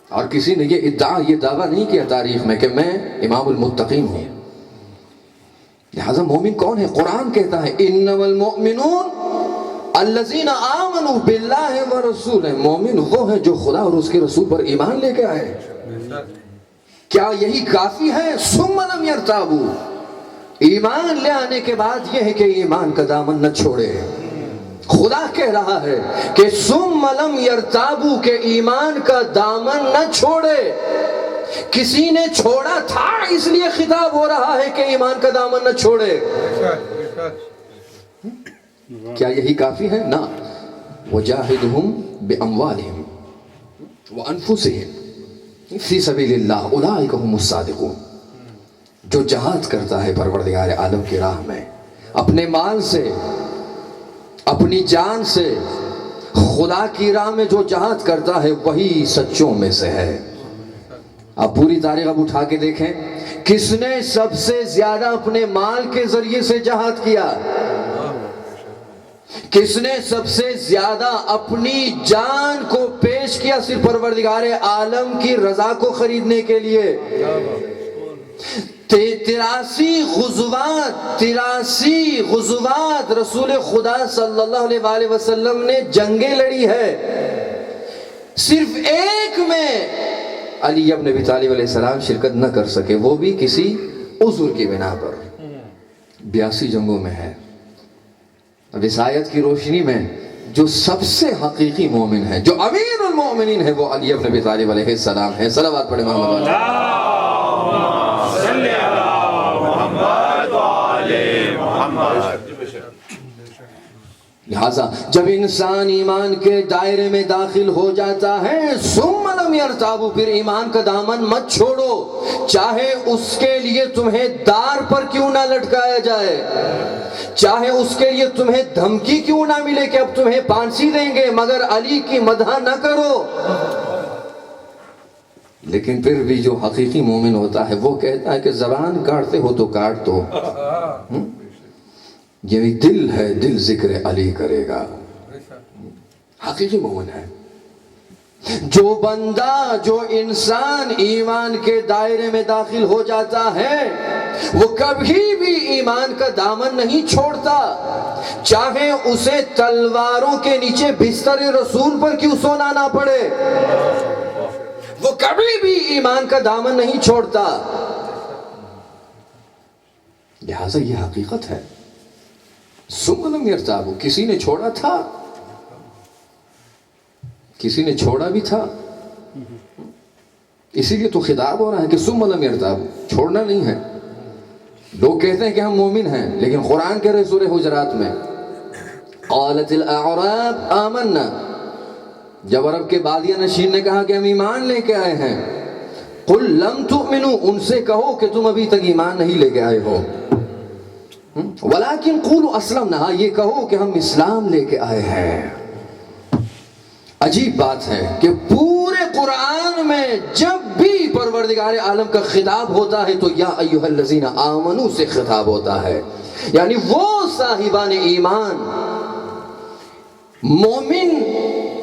اور کسی نے یہ دعویٰ نہیں کیا تاریخ میں کہ میں امام المتقین ہوں. لہٰذا مومن کون ہے؟ قرآن کہتا ہے انما المؤمنون الذین آمنوا باللہ ورسولہ. مومن وہ ہے جو خدا اور اس کے رسول پر ایمان لے کے آئے. کیا یہی کافی ہے؟ ثم لم یرتابوا، ایمان لے آنے کے بعد یہ ہے کہ ایمان کا دامن نہ چھوڑے۔ خدا کہہ رہا ہے کہ ثم لم یرتابوا، کہ ایمان کا دامن نہ چھوڑے۔ کسی نے چھوڑا تھا اس لیے خطاب ہو رہا ہے کہ ایمان کا دامن نہ چھوڑے۔ کیا یہی کافی ہے؟ نہ، وجاہدہم باموالہم وانفسہم فی سبیل اللہ اولئک هم الصادقون۔ جو جہاد کرتا ہے پروردگار عالم کی راہ میں، اپنے مال سے، اپنی جان سے، خدا کی راہ میں جو جہاد کرتا ہے وہی سچوں میں سے ہے۔ آپ پوری تاریخ اب اٹھا کے دیکھیں، کس نے سب سے زیادہ اپنے مال کے ذریعے سے جہاد کیا؟ کس نے سب سے زیادہ اپنی جان کو پیش کیا صرف پروردگار عالم کی رضا کو خریدنے کے لیے؟ 83 غزوات رسول خدا صلی اللہ علیہ وسلم نے جنگیں لڑی ہے، صرف ایک میں علی ابن ابی طالب علیہ السلام شرکت نہ کر سکے، وہ بھی کسی عذر کی بنا پر۔ 82 جنگوں میں ہے۔ اب اس آیت کی روشنی میں جو سب سے حقیقی مومن ہے، جو امیر المومنین ہے، وہ علی ابن ابی طالب علیہ السلام ہے۔ صلوات پڑھیں محمد علیہ۔ صلی علی محمد وعلی محمد۔ لہذا جب انسان ایمان کے دائرے میں داخل ہو جاتا ہے، ثم لم یرتابوا، پھر ایمان کا دامن مت چھوڑو، چاہے اس کے لیے تمہیں دار پر کیوں نہ لٹکایا جائے، چاہے اس کے لیے تمہیں دھمکی کیوں نہ ملے کہ اب تمہیں پھانسی دیں گے، مگر علی کی مدح نہ کرو۔ لیکن پھر بھی جو حقیقی مومن ہوتا ہے وہ کہتا ہے کہ زبان کاٹتے ہو تو کاٹ دو، یہ دل ہے، دل ذکر علی کرے گا۔ حقیقی مومن ہے جو بندہ، جو انسان ایمان کے دائرے میں داخل ہو جاتا ہے، وہ کبھی بھی ایمان کا دامن نہیں چھوڑتا، چاہے اسے تلواروں کے نیچے بستر رسول پر کیوں سونا نہ پڑے، وہ کبھی بھی ایمان کا دامن نہیں چھوڑتا۔ لہذا یہ حقیقت ہے۔ ثم لم یرتابوا، کسی نے چھوڑا تھا، کسی نے چھوڑا بھی تھا، اسی لیے تو خطاب ہو رہا ہے کہ ثم لم یرتابوا، چھوڑنا نہیں ہے۔ لوگ کہتے ہیں کہ ہم مومن ہیں، لیکن قرآن کہہ رہے سورہ حجرات میں قالت الاعراب آمنا، جب عرب کے بادیہ نشین نے کہا کہ ہم ایمان لے کے آئے ہیں، قل لم تؤمنوا، ان سے کہو کہ تم ابھی تک ایمان نہیں لے کے آئے ہو، ولیکن قولوا اسلمنا، یہ کہو کہ ہم اسلام لے کے آئے ہیں۔ عجیب بات ہے کہ پورے قرآن میں جب بھی پروردگار عالم کا خطاب ہوتا ہے تو یا ایھا الذین آمنوا سے خطاب ہوتا ہے، یعنی وہ صاحبان ایمان۔ مومن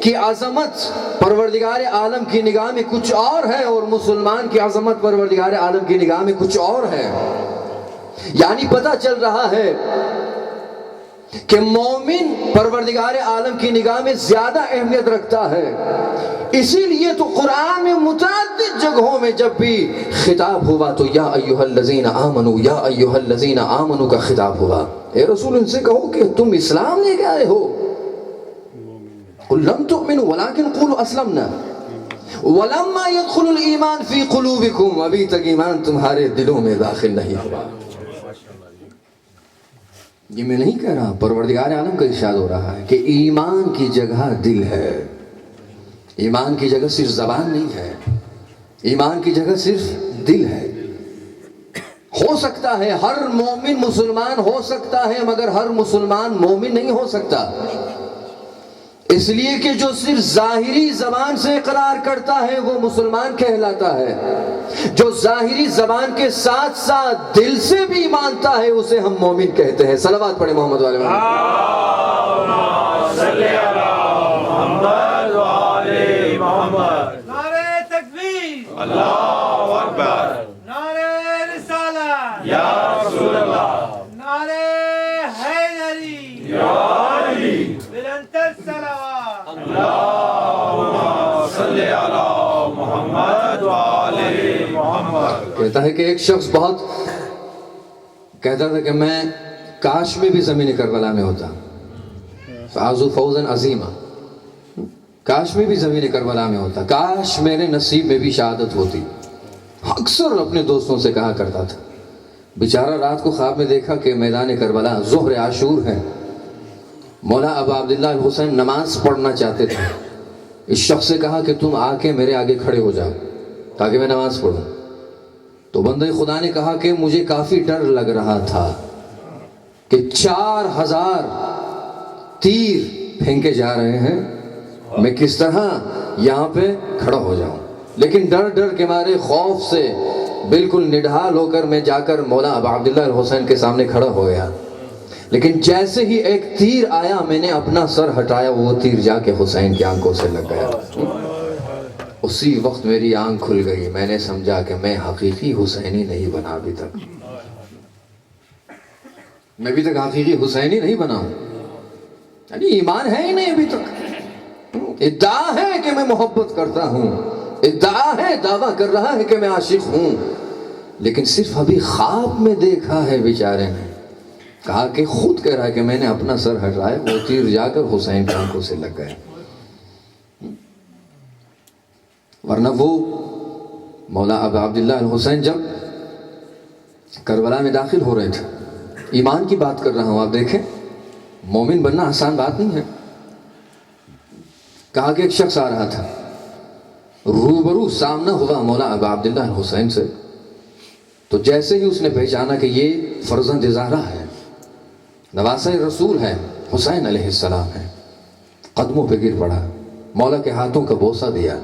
کی عظمت پروردگار عالم کی نگاہ میں کچھ اور ہے، اور مسلمان کی عظمت پروردگار عالم کی نگاہ میں کچھ اور ہے۔ یعنی پتہ چل رہا ہے کہ مومن پروردگار عالم کی نگاہ میں زیادہ اہمیت رکھتا ہے۔ اسی لیے تو قرآن میں متعدد جگہوں میں جب بھی خطاب ہوا تو یا ایھا الذین آمنوا، یا ایھا الذین آمنوا کا خطاب ہوا۔ اے رسول، ان سے کہو کہ تم اسلام لے کے آئے ہو۔ قل لم تؤمنوا ولکن قولوا اسلمنا ولما يدخل الایمان فی قلوبکم، ابھی تک ایمان تمہارے دلوں میں داخل نہیں ہوا۔ یہ میں نہیں کہہ رہا، پروردگار عالم کا ارشاد ہو رہا ہے کہ ایمان کی جگہ دل ہے، ایمان کی جگہ صرف زبان نہیں ہے، ایمان کی جگہ صرف دل ہے۔ ہو سکتا ہے ہر مومن مسلمان ہو سکتا ہے، مگر ہر مسلمان مومن نہیں ہو سکتا، اس لیے کہ جو صرف ظاہری زبان سے اقرار کرتا ہے وہ مسلمان کہلاتا ہے، جو ظاہری زبان کے ساتھ ساتھ دل سے بھی مانتا ہے اسے ہم مومن کہتے ہیں۔ صلوات پڑھیں محمد والے صلی علی محمد وعلی محمد۔ نعرہ تکبیر، اللہ اکبر، نعرہ رسالت، یا رسول اللہ، نعرہ حیدری، یا علی، بلندتر صلوات۔ اللہم صلی علی محمد وعلی محمد۔ کہتا ہے کہ ایک شخص بہت کہتا تھا کہ میں کاش میں بھی زمین کربلا میں ہوتا، فازو فوزن عظیمہ، کاش میں بھی زمین کربلا میں ہوتا، کاش میرے نصیب میں بھی شہادت ہوتی. اکثر اپنے دوستوں سے کہا کرتا تھا. بیچارہ رات کو خواب میں دیکھا کہ میدان کربلا ظہر عاشور ہے، مولا ابا عبداللہ الحسین نماز پڑھنا چاہتے تھے. اس شخص سے کہا کہ تم آ کے میرے آگے کھڑے ہو جاؤ تاکہ میں نماز پڑھوں. تو بندے خدا نے کہا کہ مجھے کافی ڈر لگ رہا تھا کہ 4000 تیر پھینکے جا رہے ہیں، میں کس طرح یہاں پہ کھڑا ہو جاؤں. لیکن ڈر کے مارے خوف سے بالکل نڈھال ہو کر میں جا کر مولا ابا عبداللہ الحسین کے سامنے کھڑا ہو گیا. لیکن جیسے ہی ایک تیر آیا میں نے اپنا سر ہٹایا، وہ تیر جا کے حسین کی آنکھوں سے لگ گیا. اسی وقت میری آنکھ کھل گئی، میں نے سمجھا کہ میں حقیقی حسینی نہیں بنا ابھی تک، میں ابھی تک حقیقی حسینی نہیں بنا ہوں. یعنی ایمان ہے ہی نہیں ابھی تک. ادعا ہے کہ میں محبت کرتا ہوں، ادعا ہے، دعویٰ کر رہا ہے کہ میں عاشق ہوں، لیکن صرف ابھی خواب میں دیکھا ہے. بیچارے نے کہا کہ خود کہہ رہا ہے کہ میں نے اپنا سر ہٹایا، وہ تیر جا کر حسین کی آنکھوں سے لگ گئے. ورنہ وہ مولا ابا عبداللہ الحسین جب کربلا میں داخل ہو رہے تھے، ایمان کی بات کر رہا ہوں، آپ دیکھیں مومن بننا آسان بات نہیں ہے. کہا کہ ایک شخص آ رہا تھا، روبرو سامنا ہوا مولا ابا عبداللہ الحسین سے. تو جیسے ہی اس نے پہچانا کہ یہ فرزند زہرا ہے، نواسہ رسول ہے، حسین علیہ السلام ہے، قدموں پہ گر پڑا، مولا کے ہاتھوں کا بوسہ دیا،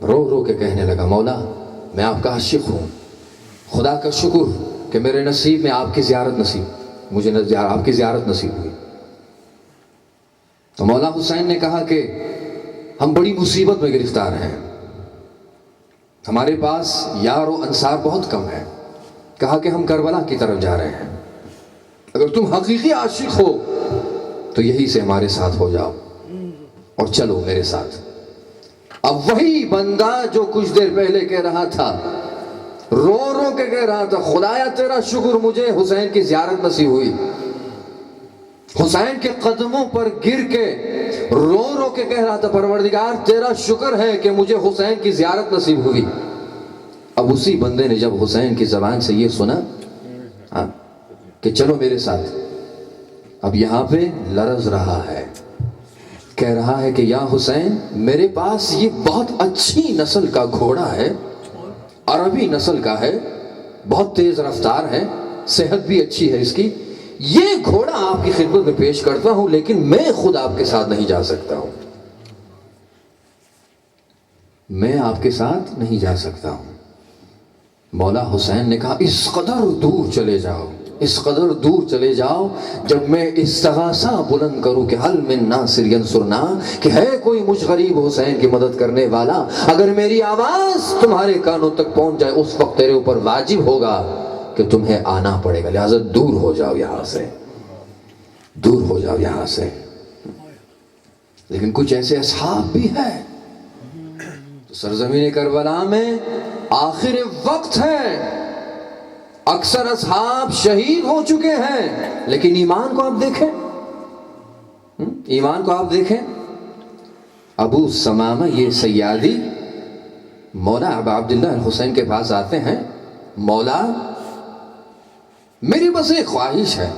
رو کے کہنے لگا مولا میں آپ کا عاشق ہوں، خدا کا شکر کہ میرے نصیب میں آپ کی زیارت نصیب، مجھے آپ کی زیارت نصیب ہوئی. تو مولا حسین نے کہا کہ ہم بڑی مصیبت میں گرفتار ہیں، ہمارے پاس یار و انصار بہت کم ہے. کہا کہ ہم کربلا کی طرف جا رہے ہیں، اگر تم حقیقی عاشق ہو تو یہی سے ہمارے ساتھ ہو جاؤ اور چلو میرے ساتھ. اب وہی بندہ جو کچھ دیر پہلے کہہ رہا تھا، رو کے کہہ رہا تھا خدایا تیرا شکر مجھے حسین کی زیارت نصیب ہوئی، حسین کے قدموں پر گر کے رو کے کہہ رہا تھا پروردگار تیرا شکر ہے کہ مجھے حسین کی زیارت نصیب ہوئی. اب اسی بندے نے جب حسین کی زبان سے یہ سنا کہ چلو میرے ساتھ، اب یہاں پہ لرز رہا ہے، کہہ رہا ہے کہ یا حسین میرے پاس یہ بہت اچھی نسل کا گھوڑا ہے، عربی نسل کا ہے، بہت تیز رفتار ہے، صحت بھی اچھی ہے اس کی، یہ گھوڑا آپ کی خدمت میں پیش کرتا ہوں، لیکن میں خود آپ کے ساتھ نہیں جا سکتا ہوں، میں آپ کے ساتھ نہیں جا سکتا ہوں. مولا حسین نے کہا اس قدر دور چلے جاؤ، اس قدر دور چلے جاؤ جب میں استغاثہ بلند کروں کہ حل من ناصر ینصرنا، کہ ہے کوئی مجھ غریب حسین کی مدد کرنے والا، اگر میری آواز تمہارے کانوں تک پہنچ جائے اس وقت تیرے اوپر واجب ہوگا کہ تمہیں آنا پڑے گا، لہذا دور ہو جاؤ یہاں سے، دور ہو جاؤ یہاں سے. لیکن کچھ ایسے اصحاب بھی ہیں سرزمین کربلا میں آخر وقت ہے، اکثر اصحاب شہید ہو چکے ہیں، لیکن ایمان کو آپ دیکھیں، ایمان کو آپ دیکھیں. ابو سمامہ یہ سیادی مولا ابا عبداللہ الحسین کے پاس آتے ہیں، مولا میری بس ایک خواہش ہے.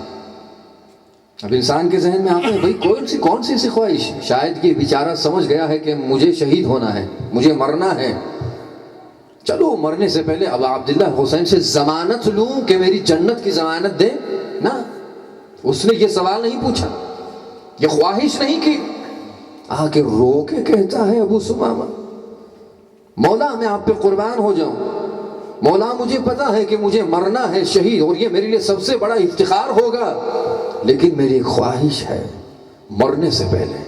اب انسان کے ذہن میں آتا ہے بھائی کون سی ایسی خواہش، شاید یہ بیچارہ سمجھ گیا ہے کہ مجھے شہید ہونا ہے، مجھے مرنا ہے، چلو مرنے سے پہلے ابا عبداللہ حسین سے ضمانت لوں کہ میری جنت کی ضمانت دے نا. اس نے یہ سوال نہیں پوچھا، یہ خواہش نہیں کی، آ کے رو کے کہتا ہے ابو سمامہ مولا میں آپ پہ قربان ہو جاؤں، مولا مجھے پتا ہے کہ مجھے مرنا ہے شہید اور یہ میرے لیے سب سے بڑا افتخار ہوگا، لیکن میری خواہش ہے مرنے سے پہلے.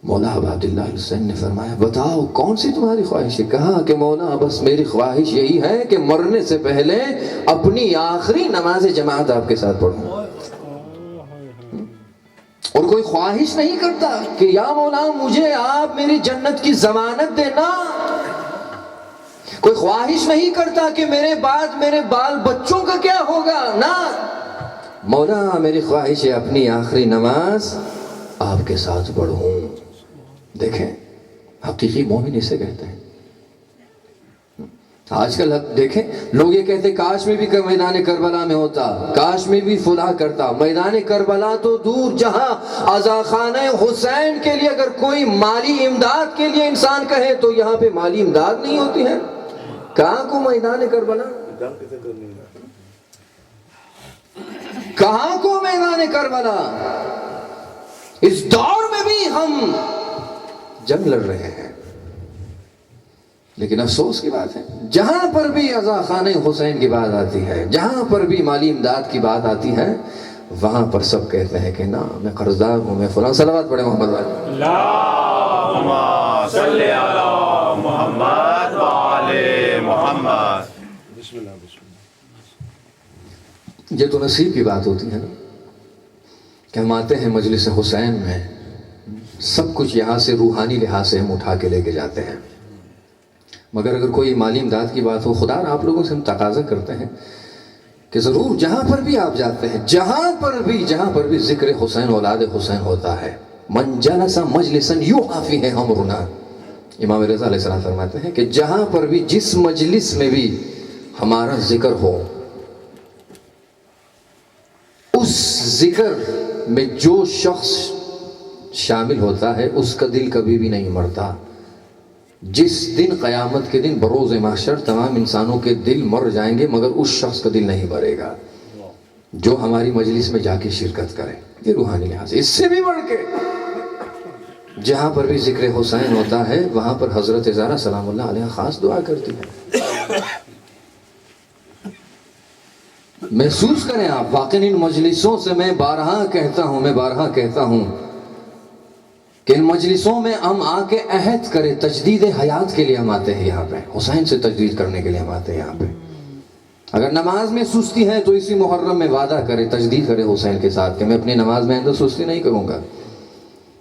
مولا ابا عبداللہ حسین نے فرمایا بتاؤ کون سی تمہاری خواہش ہے؟ کہا کہ مولا بس میری خواہش یہی ہے کہ مرنے سے پہلے اپنی آخری نماز جماعت آپ کے ساتھ پڑھوں، اور کوئی خواہش نہیں کرتا کہ یا مولا مجھے آپ میری جنت کی ضمانت دینا. کوئی خواہش نہیں کرتا کہ میرے بعد میرے بال بچوں کا کیا ہوگا، نہ، مولا میری خواہش ہے اپنی آخری نماز آپ کے ساتھ پڑھوں۔ دیکھیں حقیقی مومن اسے کہتے ہیں۔ آج کل دیکھیں لوگ یہ کہتے کاش میں بھی میدان کربلا میں ہوتا، کاش میں بھی فلاح کرتا۔ میدان کربلا تو دور، جہاں عزاخانہ حسین کے لیے اگر کوئی مالی امداد کے لیے انسان کہے تو یہاں پہ مالی امداد نہیں ہوتی ہے۔ کہاں کو میدان کربلا، کہاں کو میدان کربلا؟ اس دور میں بھی ہم جنگ لڑ رہے ہیں، لیکن افسوس کی بات ہے جہاں پر بھی عزاخانہ حسین کی بات آتی ہے، جہاں پر بھی مالی امداد کی بات آتی ہے، وہاں پر سب کہتے ہیں کہ نا میں قرضدار ہوں، میں فلاں۔ صلوات پڑھیں محمد والے۔ اللہم صلی علی محمد وعلی محمد۔ بسم اللہ بسم اللہ۔ یہ تو نصیب کی بات ہوتی ہے نا کہ ہم آتے ہیں مجلس حسین میں، سب کچھ یہاں سے روحانی لحاظ سے ہم اٹھا کے لے کے جاتے ہیں، مگر اگر کوئی مالی امداد کی بات ہو، خدا آپ لوگوں سے ہم تقاضا کرتے ہیں کہ ضرور جہاں پر بھی آپ جاتے ہیں، جہاں پر بھی ذکر حسین اولاد حسین ہوتا ہے، من جلس مجلسا یوحی فیہ امرنا، امام رضا علیہ السلام فرماتے ہیں کہ جہاں پر بھی جس مجلس میں بھی ہمارا ذکر ہو، اس ذکر میں جو شخص شامل ہوتا ہے اس کا دل کبھی بھی نہیں مرتا۔ جس دن قیامت کے دن بروز محشر تمام انسانوں کے دل مر جائیں گے مگر اس شخص کا دل نہیں مرے گا جو ہماری مجلس میں جا کے شرکت کرے۔ یہ روحانی لحاظ۔ اس سے بھی بڑھ کے جہاں پر بھی ذکر حسین ہوتا ہے وہاں پر حضرت زہرا سلام اللہ علیہ خاص دعا کرتی ہے۔ محسوس کریں آپ، واقعی ان مجلسوں سے میں بارہا کہتا ہوں کہ ان مجلسوں میں ہم آ کے عہد کریں، تجدید حیات کے لیے ہم آتے ہیں یہاں پہ، حسین سے تجدید کرنے کے لیے ہم آتے ہیں یہاں پہ۔ اگر نماز میں سستی ہے تو اسی محرم میں وعدہ کرے، تجدید کرے حسین کے ساتھ کہ میں اپنی نماز میں اندر سستی نہیں کروں گا۔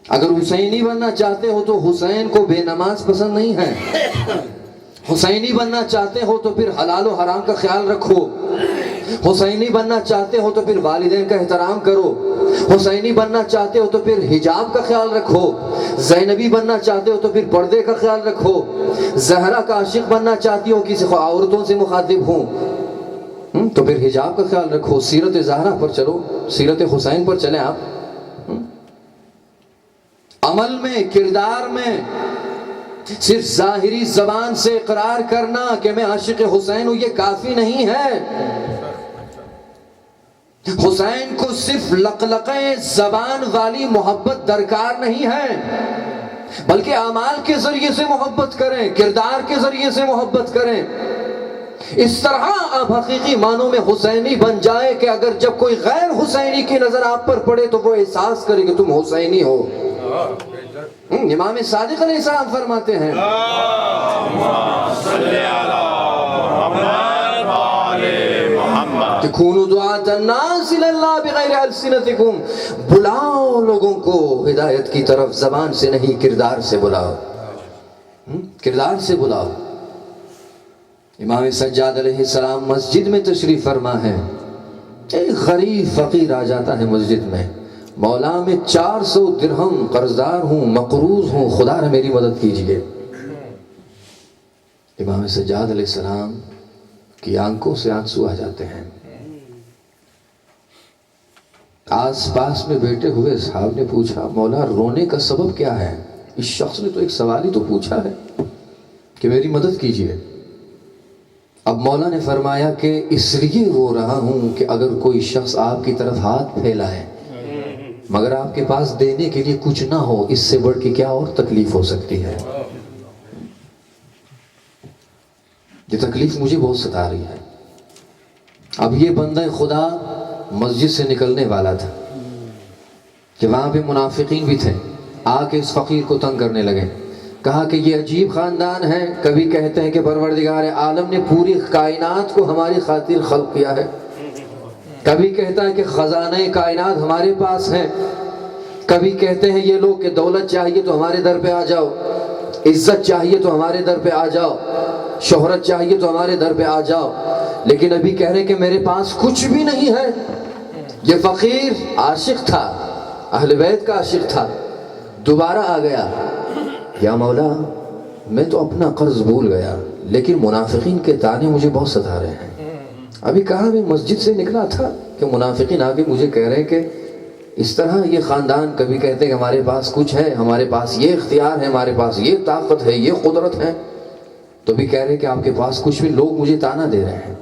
اگر حسینی بننا چاہتے ہو تو حسین کو بے نماز پسند نہیں ہے، حسینی بننا چاہتے ہو تو پھر حلال و حرام کا خیال رکھو، حسینی بننا چاہتے ہو تو پھر والدین کا احترام کرو، حسینی بننا چاہتے ہو تو پھر حجاب کا خیال رکھو، زینبی بننا چاہتے ہو تو پھر پردے کا خیال رکھو، زہرا کا عاشق بننا چاہتی ہو کسی عورتوں سے مخاطب ہوں تو پھر حجاب کا خیال رکھو، سیرت زہرا پر چلو، سیرت حسین پر چلیں آپ۔ عمل میں، کردار میں صرف ظاہری زبان سے اقرار کرنا کہ میں عاشق حسین ہوں یہ کافی نہیں ہے۔ حسین کو صرف لقلقے زبان والی محبت درکار نہیں ہے، بلکہ اعمال کے ذریعے سے محبت کریں، کردار کے ذریعے سے محبت کریں۔ اس طرح آپ حقیقی معنوں میں حسینی بن جائے کہ اگر جب کوئی غیر حسینی کی نظر آپ پر پڑے تو وہ احساس کرے کہ تم حسینی ہو۔ امام صادق علیہ السلام فرماتے ہیں کہ کونوا دعاۃ الناس الی اللہ بغیر السنتکم، بلاؤ لوگوں کو ہدایت کی طرف زبان سے نہیں، کردار سے بلاؤ، کردار سے بلاؤ۔ امام سجاد علیہ السلام مسجد میں تشریف فرما ہے، ایک غریب فقیر آ جاتا ہے مسجد میں، مولا میں 400 درہم قرضدار ہوں، مقروض ہوں، خدا نے میری مدد کیجئے۔ امام سجاد علیہ السلام کی آنکھوں سے آنسو آ جاتے ہیں۔ آس پاس میں بیٹھے ہوئے صحابہ نے پوچھا مولا رونے کا سبب کیا ہے؟ اس شخص نے تو ایک سوال ہی تو پوچھا ہے کہ میری مدد کیجئے۔ اب مولا نے فرمایا کہ اس لیے رو رہا ہوں کہ اگر کوئی شخص آپ کی طرف ہاتھ پھیلائے مگر آپ کے پاس دینے کے لیے کچھ نہ ہو، اس سے بڑھ کے کیا اور تکلیف ہو سکتی ہے۔ یہ تکلیف مجھے بہت ستا رہی ہے۔ اب یہ بندہ خدا مسجد سے نکلنے والا تھا کہ وہاں پہ منافقین بھی تھے، آ کے اس فقیر کو تنگ کرنے لگے، کہا کہ یہ عجیب خاندان ہے، کبھی کہتے ہیں کہ پروردگار عالم نے پوری کائنات کو ہماری خاطر خلق کیا ہے، کبھی کہتا ہے کہ خزانہ کائنات ہمارے پاس ہے، کبھی کہتے ہیں یہ لوگ کہ دولت چاہیے تو ہمارے در پہ آ جاؤ، عزت چاہیے تو ہمارے در پہ آ جاؤ، شہرت چاہیے تو ہمارے در پہ آ جاؤ، لیکن ابھی کہہ رہے کہ میرے پاس کچھ بھی نہیں ہے۔ یہ فقیر عاشق تھا، اہل بیت کا عاشق تھا، دوبارہ آ گیا، یا مولا میں تو اپنا قرض بھول گیا، لیکن منافقین کے تانے مجھے بہت ستا رہے ہیں۔ ابھی کہا میں مسجد سے نکلا تھا کہ منافقین آ کے مجھے کہہ رہے ہیں کہ اس طرح یہ خاندان کبھی کہتے ہیں کہ ہمارے پاس کچھ ہے، ہمارے پاس یہ اختیار ہے، ہمارے پاس یہ طاقت ہے، یہ قدرت ہے، تو بھی کہہ رہے ہیں کہ آپ کے پاس کچھ بھی، لوگ مجھے تانا دے رہے ہیں۔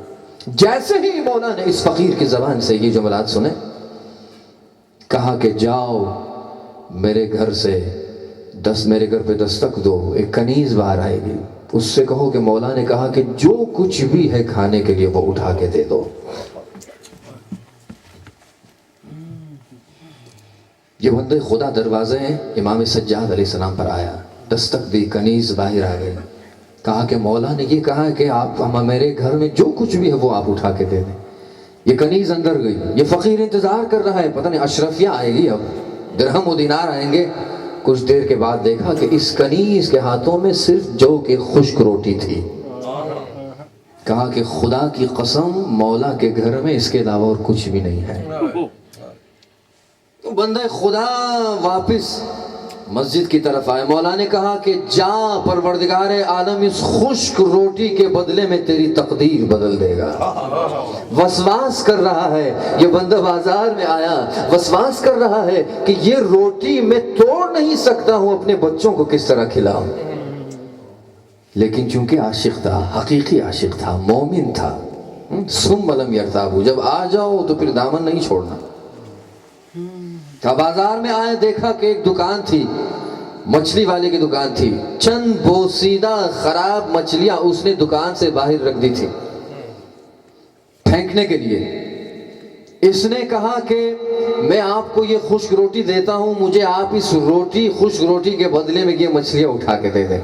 جیسے ہی مولا نے اس فقیر کی زبان سے یہ جملات سنے، کہا کہ جاؤ میرے گھر سے میرے گھر پہ دستک دو، ایک کنیز باہر آئے گی، اس سے کہو کہ مولا نے کہا کہ جو کچھ بھی ہے کھانے کے لیے وہ اٹھا کے دے دو۔ یہ بندے خدا دروازے امام سجاد علیہ السلام پر آیا، دستک دی، کنیز باہر آ گئی، کہا کہ مولا نے یہ کہا کہ آپ میرے گھر میں جو کچھ بھی ہے وہ آپ اٹھا کے دے دیں۔ یہ کنیز اندر گئی، یہ فقیر انتظار کر رہا ہے، پتہ نہیں اشرفیہ آئے گی، اب درہم و دینار آئیں گے۔ کچھ دیر کے بعد دیکھا کہ اس کنیز کے ہاتھوں میں صرف جو کی خشک روٹی تھی۔ کہا کہ خدا کی قسم مولا کے گھر میں اس کے علاوہ اور کچھ بھی نہیں ہے۔ تو بندہ خدا واپس مسجد کی طرف آئے، مولا نے کہا کہ جا پروردگار عالم اس خشک روٹی کے بدلے میں تیری تقدیر بدل دے گا۔ وسواس کر رہا ہے یہ بندہ، بازار میں آیا وسواس کر رہا ہے کہ یہ روٹی میں توڑ نہیں سکتا ہوں، اپنے بچوں کو کس طرح کھلاؤں، لیکن چونکہ عاشق تھا، حقیقی عاشق تھا، مومن تھا، ثم لم یرتابوا، جب آ جاؤ تو پھر دامن نہیں چھوڑنا۔ بازار میں آئے، دیکھا کہ ایک دکان تھی، مچھلی والے کی دکان تھی، چند بوسیدہ خراب مچھلیاں اس نے دکان سے باہر رکھ دی تھی پھینکنے کے لیے۔ اس نے کہا کہ میں آپ کو یہ خشک روٹی دیتا ہوں، مجھے آپ اس خشک روٹی کے بدلے میں یہ مچھلیاں اٹھا کے دے دیں۔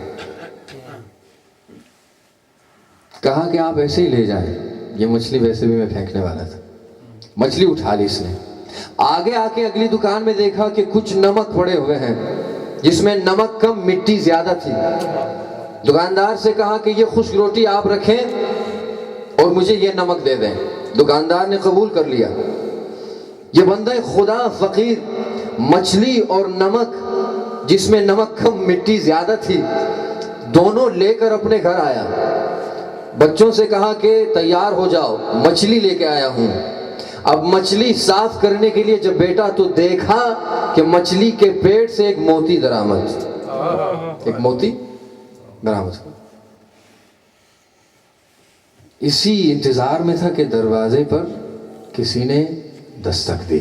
کہا کہ آپ ایسے ہی لے جائیں، یہ مچھلی ویسے بھی میں پھینکنے والا تھا۔ مچھلی اٹھا لی اس نے، آگے آ کے اگلی دکان میں دیکھا کہ کچھ نمک پڑے ہوئے ہیں، جس میں نمک کم مٹی زیادہ تھی۔ دکاندار سے کہا کہ یہ خشک روٹی آپ رکھیں اور مجھے یہ نمک دے دیں۔ دکاندار نے قبول کر لیا۔ یہ بندہ خدا فقیر مچھلی اور نمک، جس میں نمک کم مٹی زیادہ تھی، دونوں لے کر اپنے گھر آیا۔ بچوں سے کہا کہ تیار ہو جاؤ، مچھلی لے کے آیا ہوں۔ اب مچھلی صاف کرنے کے لیے جب بیٹا تو دیکھا کہ مچھلی کے پیٹ سے ایک موتی درآمد، ایک موتی برآمد۔ اسی انتظار میں تھا کہ دروازے پر کسی نے دستک دی،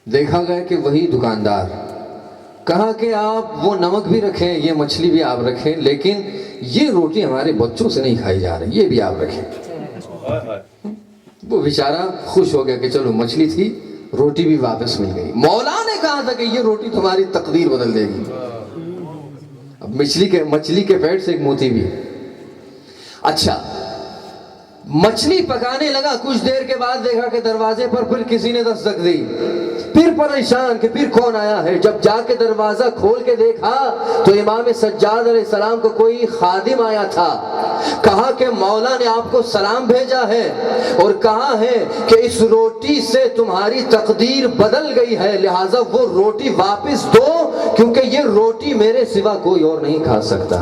دیکھا گیا کہ وہی دکاندار۔ کہا کہ آپ وہ نمک بھی رکھیں، یہ مچھلی بھی آپ رکھیں، لیکن یہ روٹی ہمارے بچوں سے نہیں کھائی جا رہی، یہ بھی آپ رکھیں۔ وہ بیچارہ خوش ہو گیا کہ چلو مچھلی تھی، روٹی بھی واپس مل گئی۔ مولا نے کہا تھا کہ یہ روٹی تمہاری تقدیر بدل دے گی۔ اب مچھلی کے پیٹ سے ایک موتی بھی۔ اچھا، مچھلی پکانے لگا، کچھ دیر کے بعد دیکھا کہ دروازے پر پھر کسی نے دستک دی، پھر پریشان کہ پھر کون آیا ہے۔ جب جا کے دروازہ کھول کے دیکھا تو امام سجاد علیہ السلام کو کوئی خادم آیا تھا۔ کہا کہ مولا نے آپ کو سلام بھیجا ہے اور کہا ہے کہ اس روٹی سے تمہاری تقدیر بدل گئی ہے، لہٰذا وہ روٹی واپس دو، کیونکہ یہ روٹی میرے سوا کوئی اور نہیں کھا سکتا۔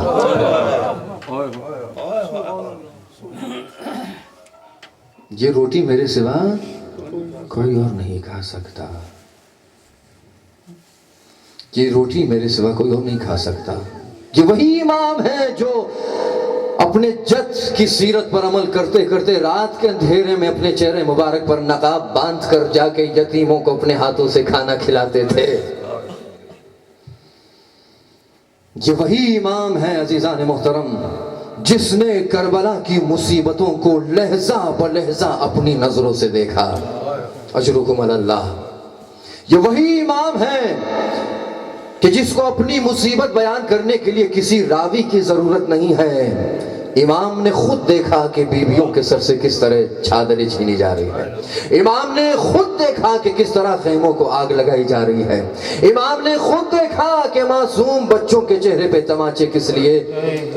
یہ روٹی میرے سوا کوئی اور نہیں کھا سکتا، یہ روٹی میرے سوا کوئی اور نہیں کھا سکتا۔ یہ وہی امام ہے جو اپنے جد کی سیرت پر عمل کرتے کرتے رات کے اندھیرے میں اپنے چہرے مبارک پر نقاب باندھ کر جا کے یتیموں کو اپنے ہاتھوں سے کھانا کھلاتے تھے۔ یہ وہی امام ہے عزیزان محترم جس نے کربلا کی مصیبتوں کو لہجہ بلہجہ اپنی نظروں سے دیکھا۔ اجرکم علی اللہ۔ یہ وہی امام ہے کہ جس کو اپنی مصیبت بیان کرنے کے لیے کسی راوی کی ضرورت نہیں ہے، امام نے خود دیکھا کہ بیویوں کے سر سے کس طرح چادریں چھینی جا رہی ہے، امام نے خود دیکھا کہ کس طرح خیموں کو آگ لگائی جا رہی ہے، امام نے خود دیکھا کہ معصوم بچوں کے چہرے پہ تماچے کس لیے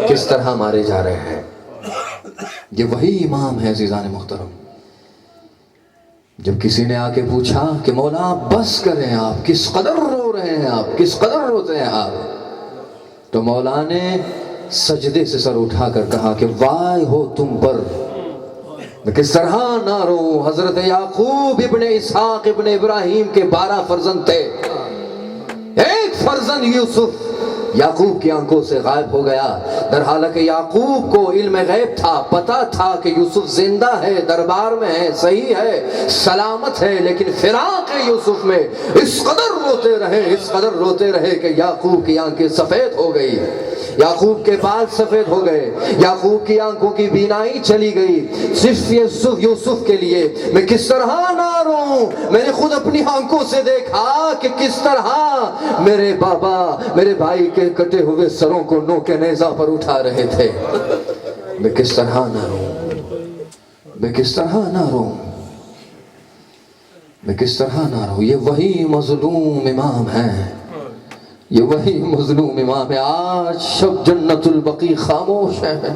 کس طرح مارے جا رہے ہیں۔ یہ وہی امام ہے عزیزان محترم۔ جب کسی نے آ کے پوچھا کہ مولا آپ بس کریں، آپ کس قدر رو رہے ہیں، آپ کس قدر روتے ہیں آپ، تو مولا نے سجدے سے سر اٹھا کر کہا کہ وائے ہو تم پر، میں کس طرح نہ رو۔ حضرت یعقوب ابن اسحاق ابن ابراہیم کے 12 فرزند تھے، ایک فرزند یوسف یعقوب کی آنکھوں سے غائب ہو گیا، در حالانکہ یعقوب کو علم غیب تھا، پتا تھا کہ یوسف زندہ ہے، دربار میں ہے، صحیح ہے، سلامت ہے، لیکن فراق یوسف میں اس قدر روتے رہے، اس قدر روتے رہے کہ یعقوب کی آنکھیں سفید ہو گئی، یعقوب کے بال سفید ہو گئے، یعقوب کی آنکھوں کی بینائی چلی گئی۔ صرف یوسف کے لیے میں کس طرح نہ روں، میں نے خود اپنی آنکھوں سے دیکھا کہ کس طرح میرے بابا میرے بھائی کے کٹے ہوئے سروں کو نو کے نیزہ پر اٹھا رہے تھے، میں کس طرح نہ روں، میں کس طرح نہ روں، میں کس طرح نہ روں۔ یہ وہی مظلوم امام ہے، یہ وہی مظلوم امام ہے۔ آج شب جنت البقیع خاموش ہے،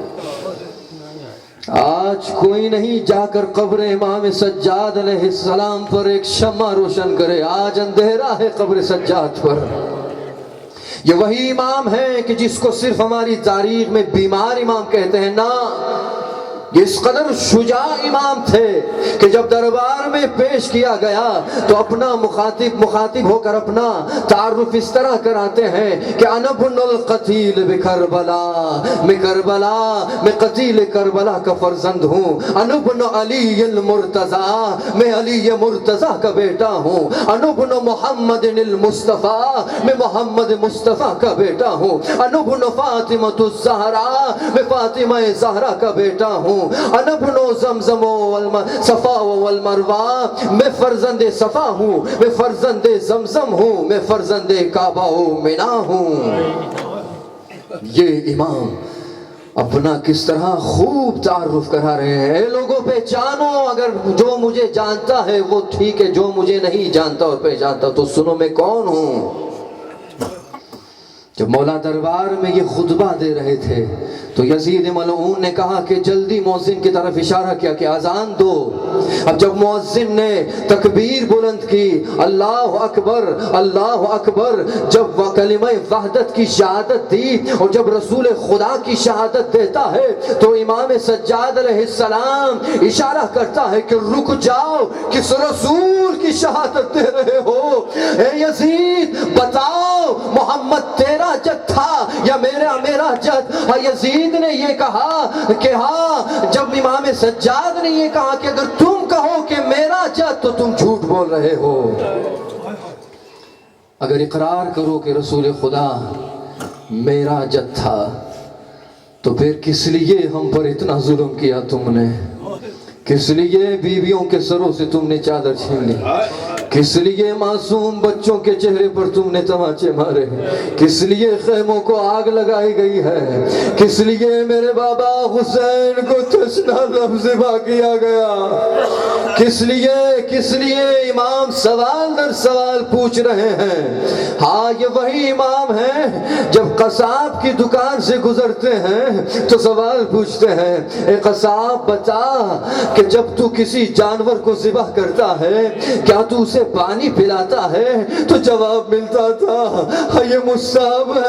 آج کوئی نہیں جا کر قبر امام سجاد علیہ السلام پر ایک شمع روشن کرے، آج اندھیرا ہے قبر سجاد پر۔ یہ وہی امام ہے کہ جس کو صرف ہماری تاریخ میں بیمار امام کہتے ہیں، نہ، یہ اس قدر شجاع امام تھے کہ جب دربار میں پیش کیا گیا تو اپنا مخاطب ہو کر اپنا تعارف اس طرح کراتے ہیں کہ انا ابن القتیل بکربلا، میں قتیل کربلا کا فرزند ہوں، انا ابن علی المرتضی، میں علی مرتضی کا بیٹا ہوں، انا ابن محمد المصطفیٰ، میں محمد مصطفیٰ کا بیٹا ہوں، انا ابن فاطمہ الزہرا، میں فاطمہ زہرا کا بیٹا ہوں، انا ابن زمزم صفا والمروہ، میں فرزند صفا ہوں، میں فرزند زمزم ہوں، میں فرزند کعبہ و منا ہوں۔ یہ امام اپنا کس طرح خوب تعارف کرا رہے ہیں۔ اے لوگوں پہچانو، اگر جو مجھے جانتا ہے وہ ٹھیک ہے، جو مجھے نہیں جانتا اور پہچانتا تو سنو میں کون ہوں۔ جب مولا دربار میں یہ خطبہ دے رہے تھے تو یزید ملعون نے کہا کہ جلدی مؤذن کی طرف اشارہ کیا کہ اذان دو۔ اب جب مؤذن نے تکبیر بلند کی، اللہ اکبر اللہ اکبر، جب وہ کلمہ وحدت کی شہادت دی اور جب رسول خدا کی شہادت دیتا ہے تو امام سجاد علیہ السلام اشارہ کرتا ہے کہ رک جاؤ، کس رسول کی شہادت دے رہے ہو؟ اے یزید بتاؤ، محمد تیرا جد تھا یا میرا جد؟ یزید نے یہ کہا کہ ہاں، جب امام سجاد نے یہ کہا کہ اگر تم کہو کہ میرا جد تو تم جھوٹ بول رہے ہو، اگر اقرار کرو کہ رسول خدا میرا جد تھا تو پھر کس لیے ہم پر اتنا ظلم کیا تم نے؟ کس لیے بیویوں کے سروں سے تم نے چادر چھین لی؟ کس لیے معصوم بچوں کے چہرے پر تم نے تماچے مارے؟ کس لیے خیموں کو آگ لگائی گئی ہے؟ کس لیے میرے بابا حسین کو تشنا ذبح کیا گیا؟ کس لیے امام سوال در سوال پوچھ رہے ہیں۔ ہاں، یہ وہی امام ہیں جب قصاب کی دکان سے گزرتے ہیں تو سوال پوچھتے ہیں، اے قصاب بتا کہ جب تو کسی جانور کو ذبح کرتا ہے کیا تو اسے پانی پلاتا ہے؟ تو جواب ملتا تھا، یہ مصعب ہے